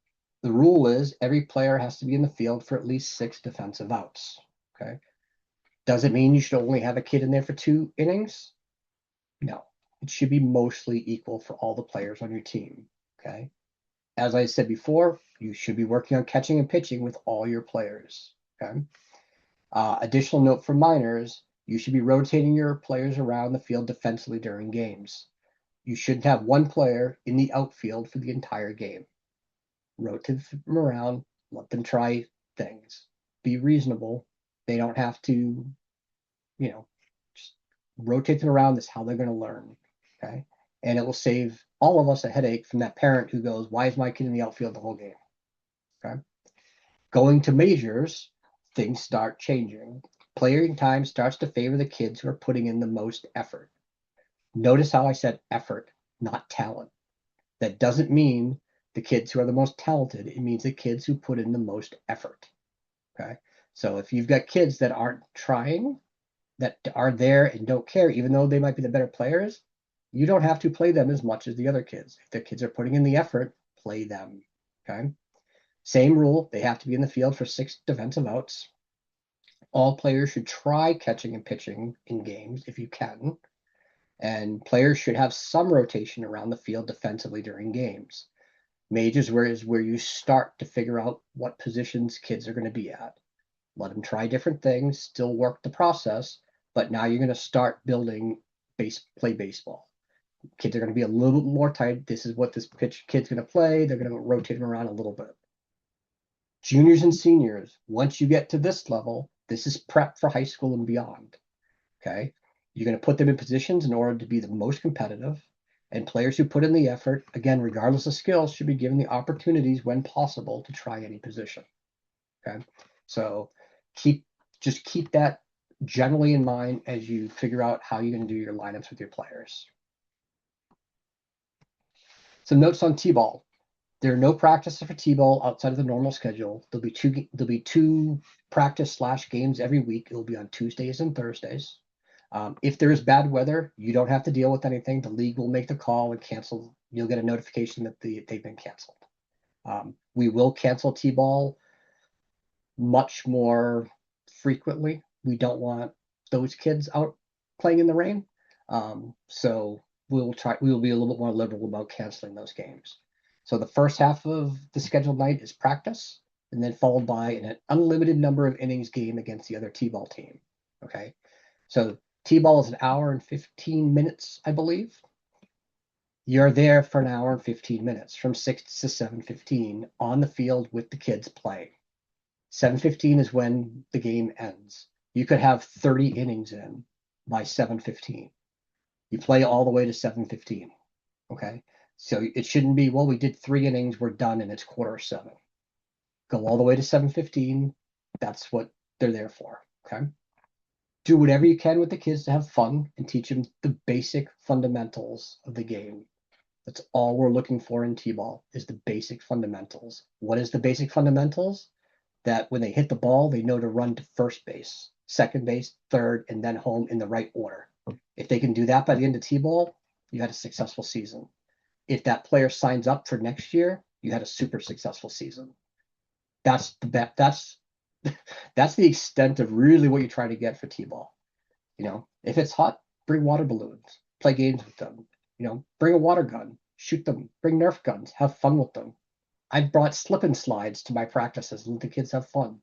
The rule is every player has to be in the field for at least 6 defensive outs. Okay. Does it mean you should only have a kid in there for 2 innings? No. It should be mostly equal for all the players on your team. Okay. As I said before, you should be working on catching and pitching with all your players. Okay. Additional note for minors, you should be rotating your players around the field defensively during games. You shouldn't have one player in the outfield for the entire game. Rotate them around, let them try things. Be reasonable. They don't have to, just rotate them around. That's how they're going to learn. Okay. And it will save all of us a headache from that parent who goes, "Why is my kid in the outfield the whole game?" Okay. Going to majors, things start changing. Playing time starts to favor the kids who are putting in the most effort. Notice how I said effort, not talent. That doesn't mean the kids who are the most talented. It means the kids who put in the most effort. Okay. So if you've got kids that aren't trying, that are there and don't care, even though they might be the better players, you don't have to play them as much as the other kids. If the kids are putting in the effort, play them. Okay. Same rule. They have to be in the field for 6 defensive outs. All players should try catching and pitching in games if you can. And players should have some rotation around the field defensively during games. Majors is where you start to figure out what positions kids are going to be at. Let them try different things, still work the process, but now you're going to start building play baseball. Kids are going to be a little bit more tight. This is what this kid's going to play. They're going to rotate them around a little bit. Juniors and seniors, once you get to this level, this is prep for high school and beyond. Okay. You're going to put them in positions in order to be the most competitive. And players who put in the effort, again, regardless of skills, should be given the opportunities when possible to try any position. Okay. So just keep that generally in mind as you figure out how you're going to do your lineups with your players. Some notes on T-ball. There are no practices for T-ball outside of the normal schedule. There'll be two practice/games every week. It'll be on Tuesdays and Thursdays. If there is bad weather, you don't have to deal with anything. The league will make the call and cancel. You'll get a notification that they've been canceled. We will cancel T-ball much more frequently. We don't want those kids out playing in the rain. So we will be a little bit more liberal about canceling those games. So the first half of the scheduled night is practice, and then followed by an unlimited number of innings game against the other T-ball team. Okay. So T-ball is an hour and 15 minutes, I believe. You're there for an hour and 15 minutes from 6 to 7:15 on the field with the kids playing. 7:15 is when the game ends. You could have 30 innings in by 7:15. You play all the way to 7:15. Okay. So it shouldn't be, well, we did 3 innings, we're done, and it's 6:45. Go all the way to 7:15. That's what they're there for. Okay. Do whatever you can with the kids to have fun and teach them the basic fundamentals of the game. That's all we're looking for in T-ball is the basic fundamentals. What is the basic fundamentals? That when they hit the ball, they know to run to first base, second base, third, and then home in the right order. If they can do that by the end of T-ball, you had a successful season. If that player signs up for next year, you had a super successful season. That's the that's the extent of really what you're trying to get for T-ball. If it's hot, bring water balloons, play games with them. Bring a water gun, shoot them, bring Nerf guns, have fun with them. I've brought slip and slides to my practices and let the kids have fun.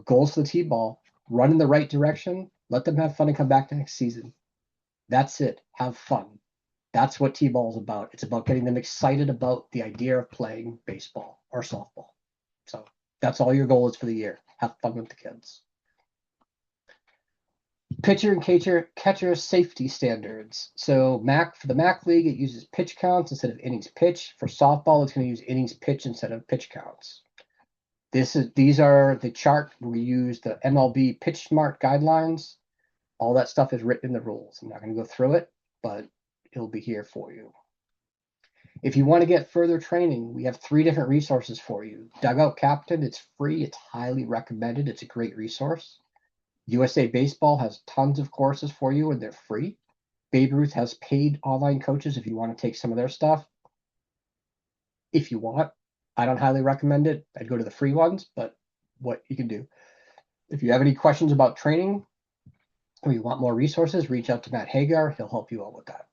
Goals for the T-ball, run in the right direction, let them have fun and come back next season. That's it. Have fun. That's what T-ball is about. It's about getting them excited about the idea of playing baseball or softball. So that's all your goal is for the year. Have fun with the kids. Pitcher and catcher safety standards. So for the MAC League, it uses pitch counts instead of innings pitched. For softball, it's going to use innings pitched instead of pitch counts. These are the chart where we use the MLB Pitch Smart guidelines. All that stuff is written in the rules. I'm not going to go through it, but it'll be here for you. If you want to get further training, we have 3 different resources for you. Dugout Captain, it's free. It's highly recommended. It's a great resource. USA Baseball has tons of courses for you, and they're free. Babe Ruth has paid online coaches if you want to take some of their stuff. If you want, I don't highly recommend it. I'd go to the free ones, but what you can do. If you have any questions about training or you want more resources, reach out to Matt Hagar. He'll help you out with that.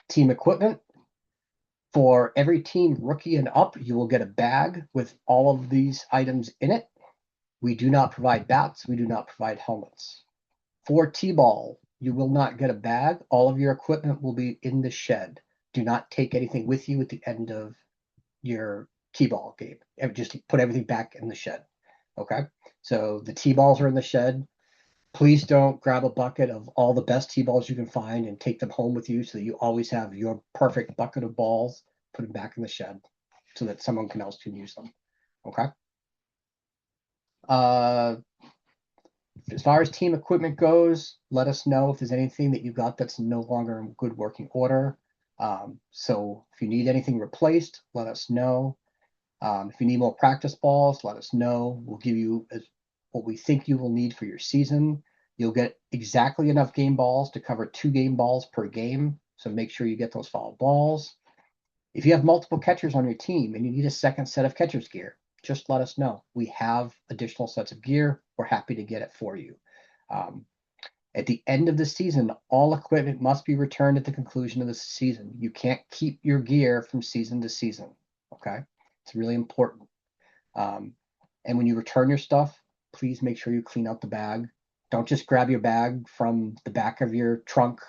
Team equipment. For every team rookie and up, you will get a bag with all of these items in it. We do not provide bats. We do not provide helmets. For T-ball, you will not get a bag. All of your equipment will be in the shed. Do not take anything with you at the end of your T-ball game. Just put everything back in the shed. Okay? So the T-balls are in the shed. Please don't grab a bucket of all the best T-balls you can find and take them home with you so that you always have your perfect bucket of balls. Put them back in the shed so that someone else can use them. Okay? As far as team equipment goes, let us know if there's anything that you got that's no longer in good working order. So if you need anything replaced, let us know. If you need more practice balls, let us know. We'll give you what we think you will need for your season. You'll get exactly enough game balls to cover 2 game balls per game. So make sure you get those foul balls. If you have multiple catchers on your team and you need a second set of catcher's gear, just let us know. We have additional sets of gear. We're happy to get it for you. At the end of the season, all equipment must be returned at the conclusion of the season. You can't keep your gear from season to season. Okay? It's really important. And when you return your stuff, please make sure you clean out the bag. Don't just grab your bag from the back of your trunk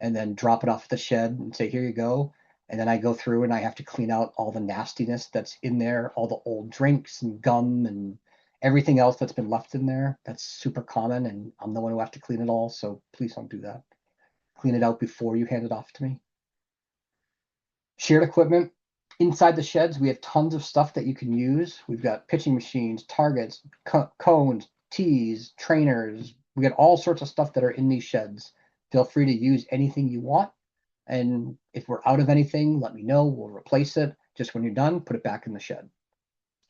and then drop it off at the shed and say, here you go. And then I go through and I have to clean out all the nastiness that's in there, all the old drinks and gum and everything else that's been left in there. That's super common, and I'm the one who have to clean it all, so please don't do that. Clean it out before you hand it off to me. Shared equipment. Inside the sheds, we have tons of stuff that you can use. We've got pitching machines, targets, cones, tees, trainers. We got all sorts of stuff that are in these sheds. Feel free to use anything you want. And if we're out of anything, let me know. We'll replace it. Just when you're done, put it back in the shed.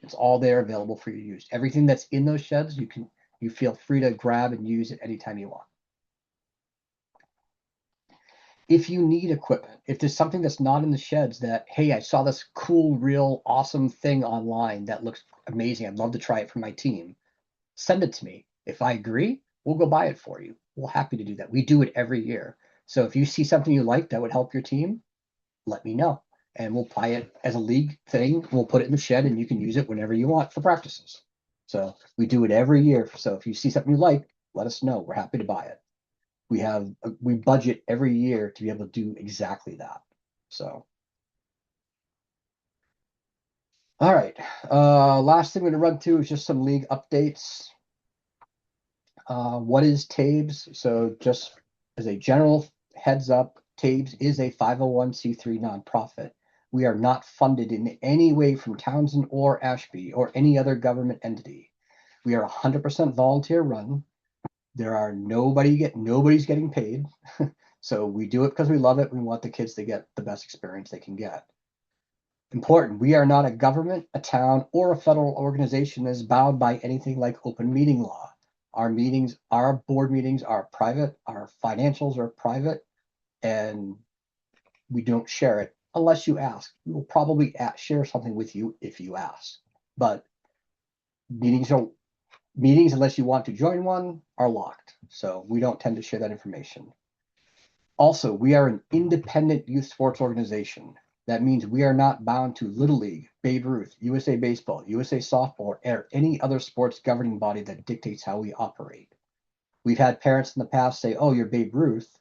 It's all there available for you to use. Everything that's in those sheds, you feel free to grab and use it anytime you want. If you need equipment, if there's something that's not in the sheds that, hey, I saw this cool, real, awesome thing online that looks amazing, I'd love to try it for my team, send it to me. If I agree, we'll go buy it for you. We're happy to do that. We do it every year. So if you see something you like that would help your team, let me know. And we'll buy it as a league thing. We'll put it in the shed and you can use it whenever you want for practices. So we do it every year. So if you see something you like, let us know. We're happy to buy it. We budget every year to be able to do exactly that. So, all right. Last thing we're gonna run through is just some league updates. What is TAYBS? So just as a general heads up, TAYBS is a 501c3 nonprofit. We are not funded in any way from Townsend or Ashby or any other government entity. We are 100% volunteer run. There are nobody's getting paid. So we do it because we love it. We want the kids to get the best experience they can get. Important, we are not a government, a town, or a federal organization that is bound by anything like open meeting law. Our board meetings are private, our financials are private, and we don't share it unless you ask. We will probably share something with you if you ask. But meetings, unless you want to join one, are locked. So we don't tend to share that information. Also, we are an independent youth sports organization. That means we are not bound to Little League, Babe Ruth, USA Baseball, USA Softball, or any other sports governing body that dictates how we operate. We've had parents in the past say, oh, you're Babe Ruth.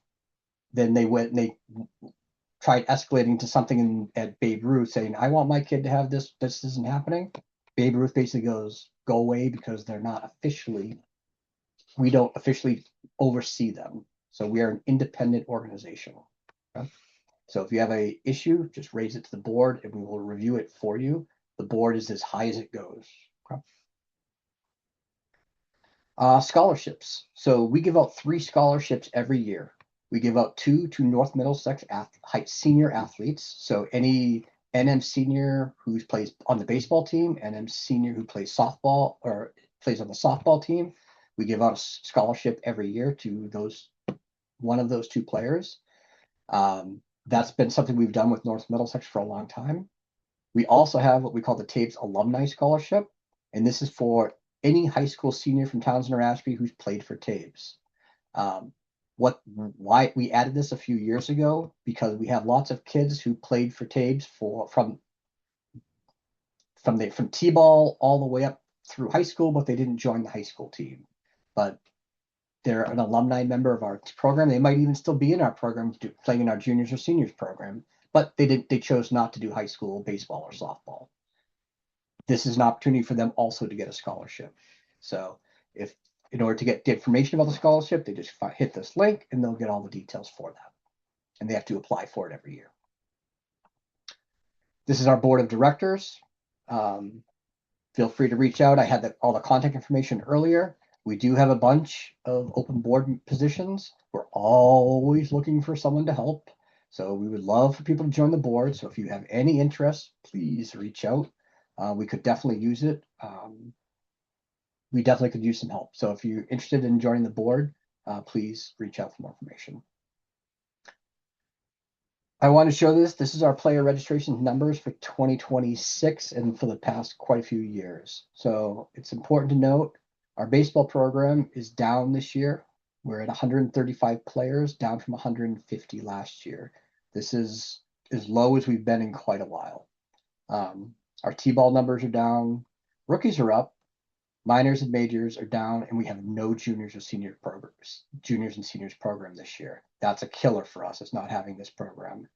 Then they went and they tried escalating to something at Babe Ruth saying, I want my kid to have this. This isn't happening. Babe Ruth basically goes, go away because we don't officially oversee them. So we are an independent organization. Okay? So if you have an issue, just raise it to the board and we will review it for you. The board is as high as it goes. Okay? Scholarships. So we give out 3 scholarships every year. We give out 2 to North Middlesex senior athletes. So any NM senior who plays on the baseball team, NM senior who plays softball or plays on the softball team, we give out a scholarship every year to one of those 2 players. That's been something we've done with North Middlesex for a long time. We also have what we call the TAYBS Alumni Scholarship, and this is for any high school senior from Townsend or Ashby who's played for TAYBS. Why we added this a few years ago, because we have lots of kids who played for TAYBS from T-ball all the way up through high school, but they didn't join the high school team. But they're an alumni member of our program. They might even still be in our program, playing in our juniors or seniors program, but they chose not to do high school baseball or softball. This is an opportunity for them also to get a scholarship. So in order to get the information about the scholarship, they just hit this link and they'll get all the details for that. And they have to apply for it every year. This is our board of directors. Feel free to reach out. I had all the contact information earlier. We do have a bunch of open board positions. We're always looking for someone to help. So we would love for people to join the board. So if you have any interest, please reach out. We could definitely use it. We definitely could use some help. So if you're interested in joining the board, please reach out for more information. I want to show this. This is our player registration numbers for 2026 and for the past quite a few years. So it's important to note our baseball program is down this year. We're at 135 players, down from 150 last year. This is as low as we've been in quite a while. Our T-ball numbers are down. Rookies are up. Minors and majors are down, and we have no juniors or senior programs, juniors and seniors program this year. That's a killer for us. It's not having this program.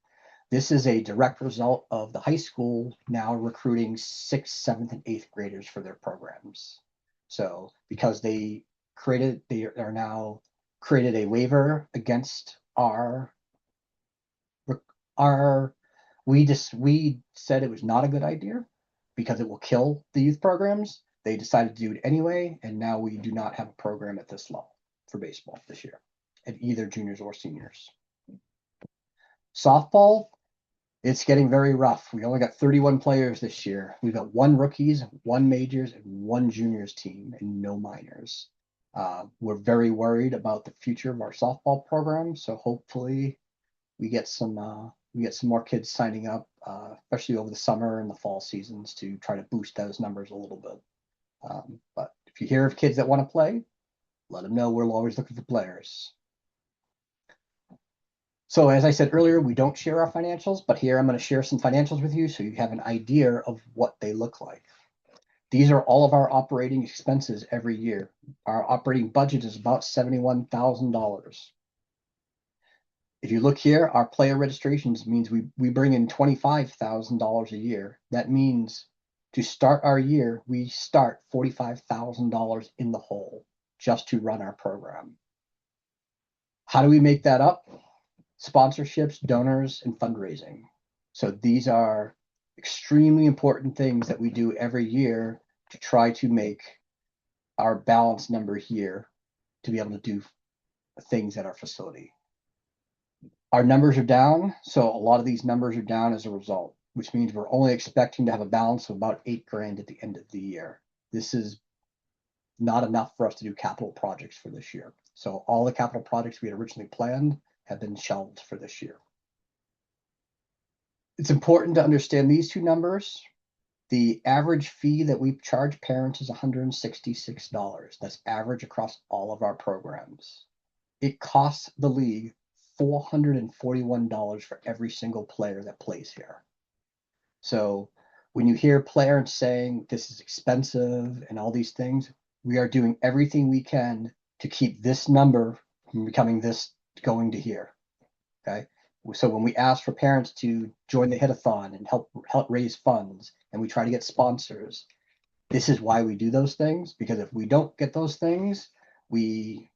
This is a direct result of the high school now recruiting 6th, 7th, and 8th graders for their programs. So because they are now created a waiver against we said it was not a good idea because it will kill the youth programs. They decided to do it anyway, and now we do not have a program at this level for baseball this year, at either juniors or seniors. Softball, it's getting very rough. We only got 31 players this year. We've got 1 rookies, 1 majors, and 1 juniors team, and no minors. We're very worried about the future of our softball program, so hopefully we get some more kids signing up, especially over the summer and the fall seasons to try to boost those numbers a little bit. But if you hear of kids that want to play, let them know we're always looking for players. So as I said earlier, we don't share our financials, but here I'm going to share some financials with you so you have an idea of what they look like. These are all of our operating expenses every year. Our operating budget is about $71,000. If you look here, our player registrations means we bring in $25,000 a year. That means to start our year, we start $45,000 in the hole just to run our program. How do we make that up? Sponsorships, donors, and fundraising. So these are extremely important things that we do every year to try to make our balance number here to be able to do things at our facility. Our numbers are down, so a lot of these numbers are down as a result, which means we're only expecting to have a balance of about $8,000 at the end of the year. This is not enough for us to do capital projects for this year. So all the capital projects we had originally planned have been shelved for this year. It's important to understand these two numbers. The average fee that we charge parents is $166. That's average across all of our programs. It costs the league $441 for every single player that plays here. So when you hear parents saying this is expensive and all these things, we are doing everything we can to keep this number from becoming this going to here. Okay. So when we ask for parents to join the hit-a-thon and help raise funds, and we try to get sponsors, this is why we do those things, because if we don't get those things, we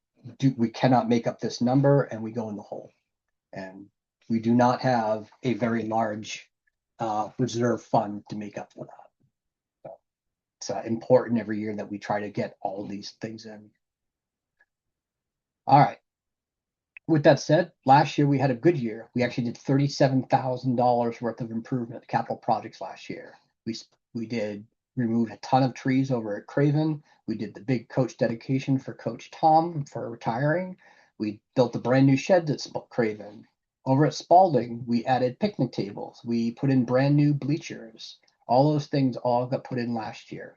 cannot make up this number and we go in the hole. And we do not have a very large reserve fund to make up for that. So it's important every year that we try to get all these things in. All right. With that said, last year we had a good year. We actually did $37,000 worth of improvement capital projects last year. We did remove a ton of trees over at Craven. We did the big coach dedication for Coach Tom for retiring. We built a brand new shed at Craven. Over at Spalding, we added picnic tables. We put in brand new bleachers. All those things all got put in last year.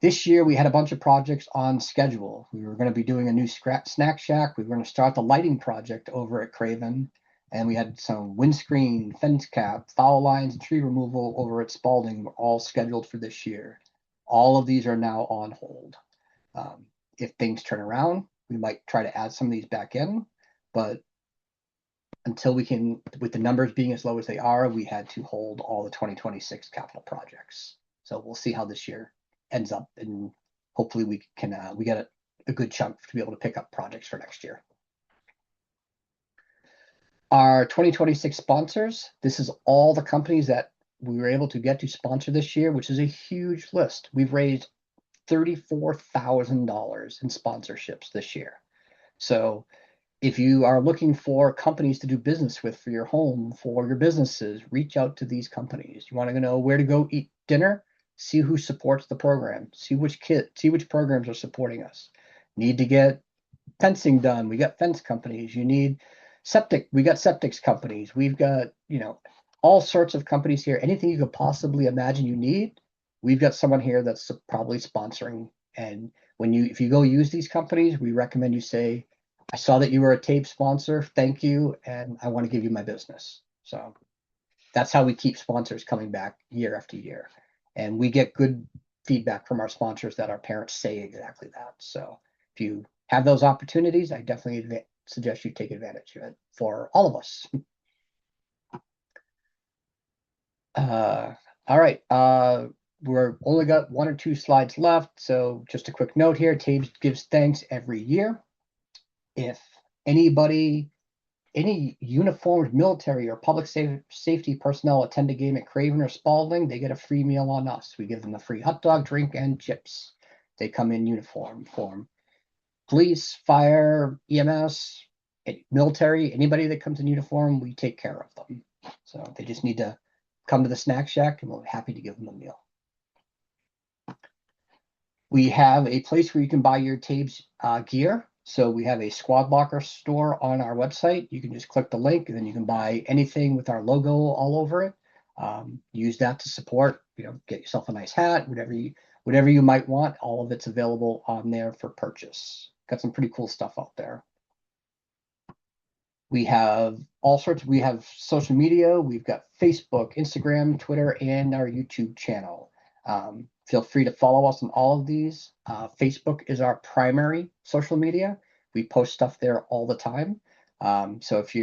This year, we had a bunch of projects on schedule. We were going to be doing a new snack shack. We were going to start the lighting project over at Craven. And we had some windscreen, fence cap, foul lines, and tree removal over at Spalding were all scheduled for this year. All of these are now on hold. If things turn around, we might try to add some of these back in. But until we can, with the numbers being as low as they are, we had to hold all the 2026 capital projects. So we'll see how this year ends up, and hopefully we can we get a good chunk to be able to pick up projects for next year. Our 2026 sponsors, this is all the companies that we were able to get to sponsor this year, which is a huge list. We've raised $34,000 in sponsorships this year. So if you are looking for companies to do business with for your home, for your businesses, reach out to these companies. You want to know where to go eat dinner? See who supports the program. See which programs are supporting us. Need to get fencing done. We got fence companies. You need septic. We got septics companies. We've got, all sorts of companies here. Anything you could possibly imagine you need, we've got someone here that's probably sponsoring. And if you go use these companies, we recommend you say, I saw that you were a TAYBS sponsor. Thank you. And I want to give you my business. So that's how we keep sponsors coming back year after year. And we get good feedback from our sponsors that our parents say exactly that. So if you have those opportunities, I definitely suggest you take advantage of it for all of us. All right. We're only got 1 or 2 slides left. So just a quick note here. TAYBS gives thanks every year. If any uniformed military or public safety personnel attend a game at Craven or Spalding, they get a free meal on us. We give them a free hot dog, drink, and chips. They come in uniform form. Police, fire, EMS, military, anybody that comes in uniform, we take care of them. So they just need to come to the snack shack and we'll be happy to give them a meal. We have a place where you can buy your TAYBS gear. So we have a Squad Locker store on our website. You can just click the link and then you can buy anything with our logo all over it. Use that to support, get yourself a nice hat, whatever you might want. All of it's available on there for purchase. Got some pretty cool stuff out there. We have we have social media. We've got Facebook, Instagram, Twitter, and our YouTube channel. Feel free to follow us on all of these. Facebook is our primary social media. We post stuff there all the time. So if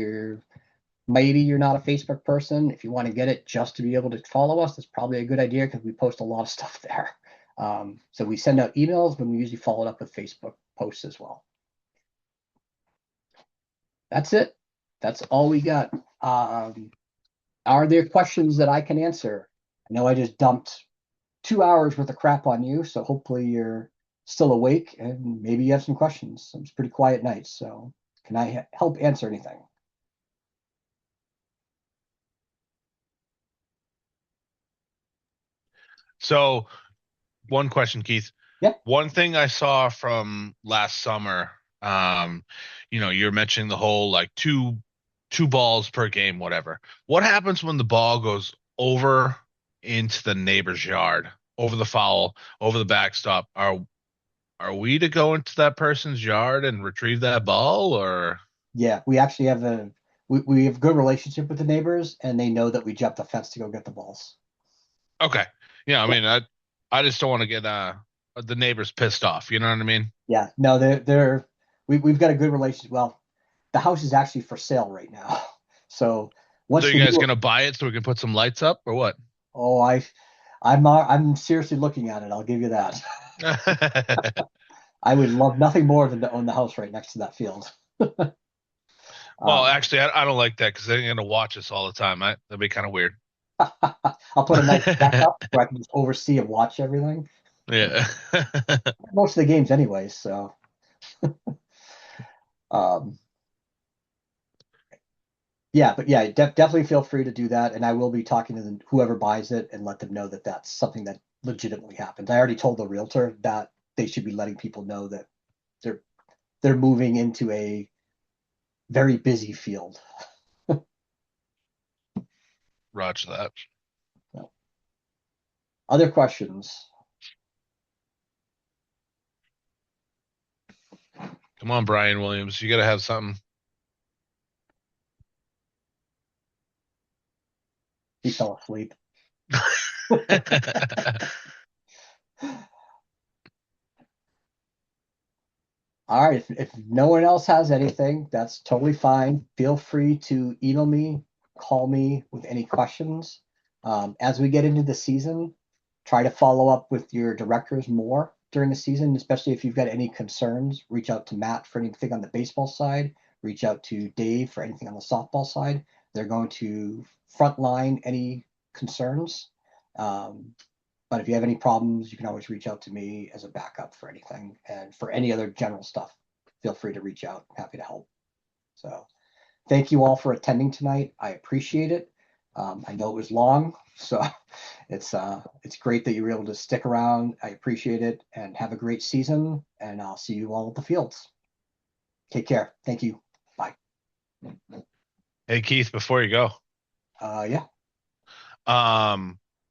maybe you're not a Facebook person, if you want to get it just to be able to follow us, that's probably a good idea because we post a lot of stuff there. So we send out emails, but we usually follow it up with Facebook posts as well. That's it. That's all we got. Are there questions that I can answer? I know I just dumped 2 hours worth of crap on you, so hopefully you're still awake and maybe you have some questions. It's pretty quiet night, so can I help answer anything? So, one question, Keith. Yeah. One thing I saw from last summer, you're mentioning the whole like two balls per game, whatever. What happens when the ball goes over into the neighbor's yard, over the foul, over the backstop? Are we to go into that person's yard and retrieve that ball, or? Yeah, we actually have we have a good relationship with the neighbors, and they know that we jumped the fence to go get the balls. Okay. Yeah, I mean, I just don't want to get the neighbors pissed off. You know what I mean? Yeah, no, we've got a good relationship. Well, the house is actually for sale right now, so So once you guys gonna buy it so we can put some lights up, or what? oh, I'm seriously looking at it. I'll give you that. I would love nothing more than to own the house right next to that field. Well, actually, I don't like that because they're gonna watch us all the time. That'd be kind of weird. I'll put a nice deck up where I can just oversee and watch everything. Yeah. Most of the games, anyways. So, um, yeah, but yeah, definitely feel free to do that, and I will be talking to whoever buys it and let them know that that's something that legitimately happens. I already told the realtor that they should be letting people know that they're moving into a very busy field. Roger that. So, other questions? Come on, Brian Williams. You gotta have something. He fell asleep. All right, if no one else has anything, that's totally fine. Feel free to email me, call me with any questions. As we get into the season, try to follow up with your directors more during the season, especially if you've got any concerns. Reach out to Matt for anything on the baseball side. Reach out to Dave for anything on the softball side. They're going to frontline any concerns. But if you have any problems, you can always reach out to me as a backup for anything. And for any other general stuff, feel free to reach out. I'm happy to help. So thank you all for attending tonight. I appreciate it. I know it was long, so it's great that you were able to stick around. I appreciate it, and have a great season. And I'll see you all at the fields. Take care. Thank you. Bye. Hey, Keith, before you go, Yeah.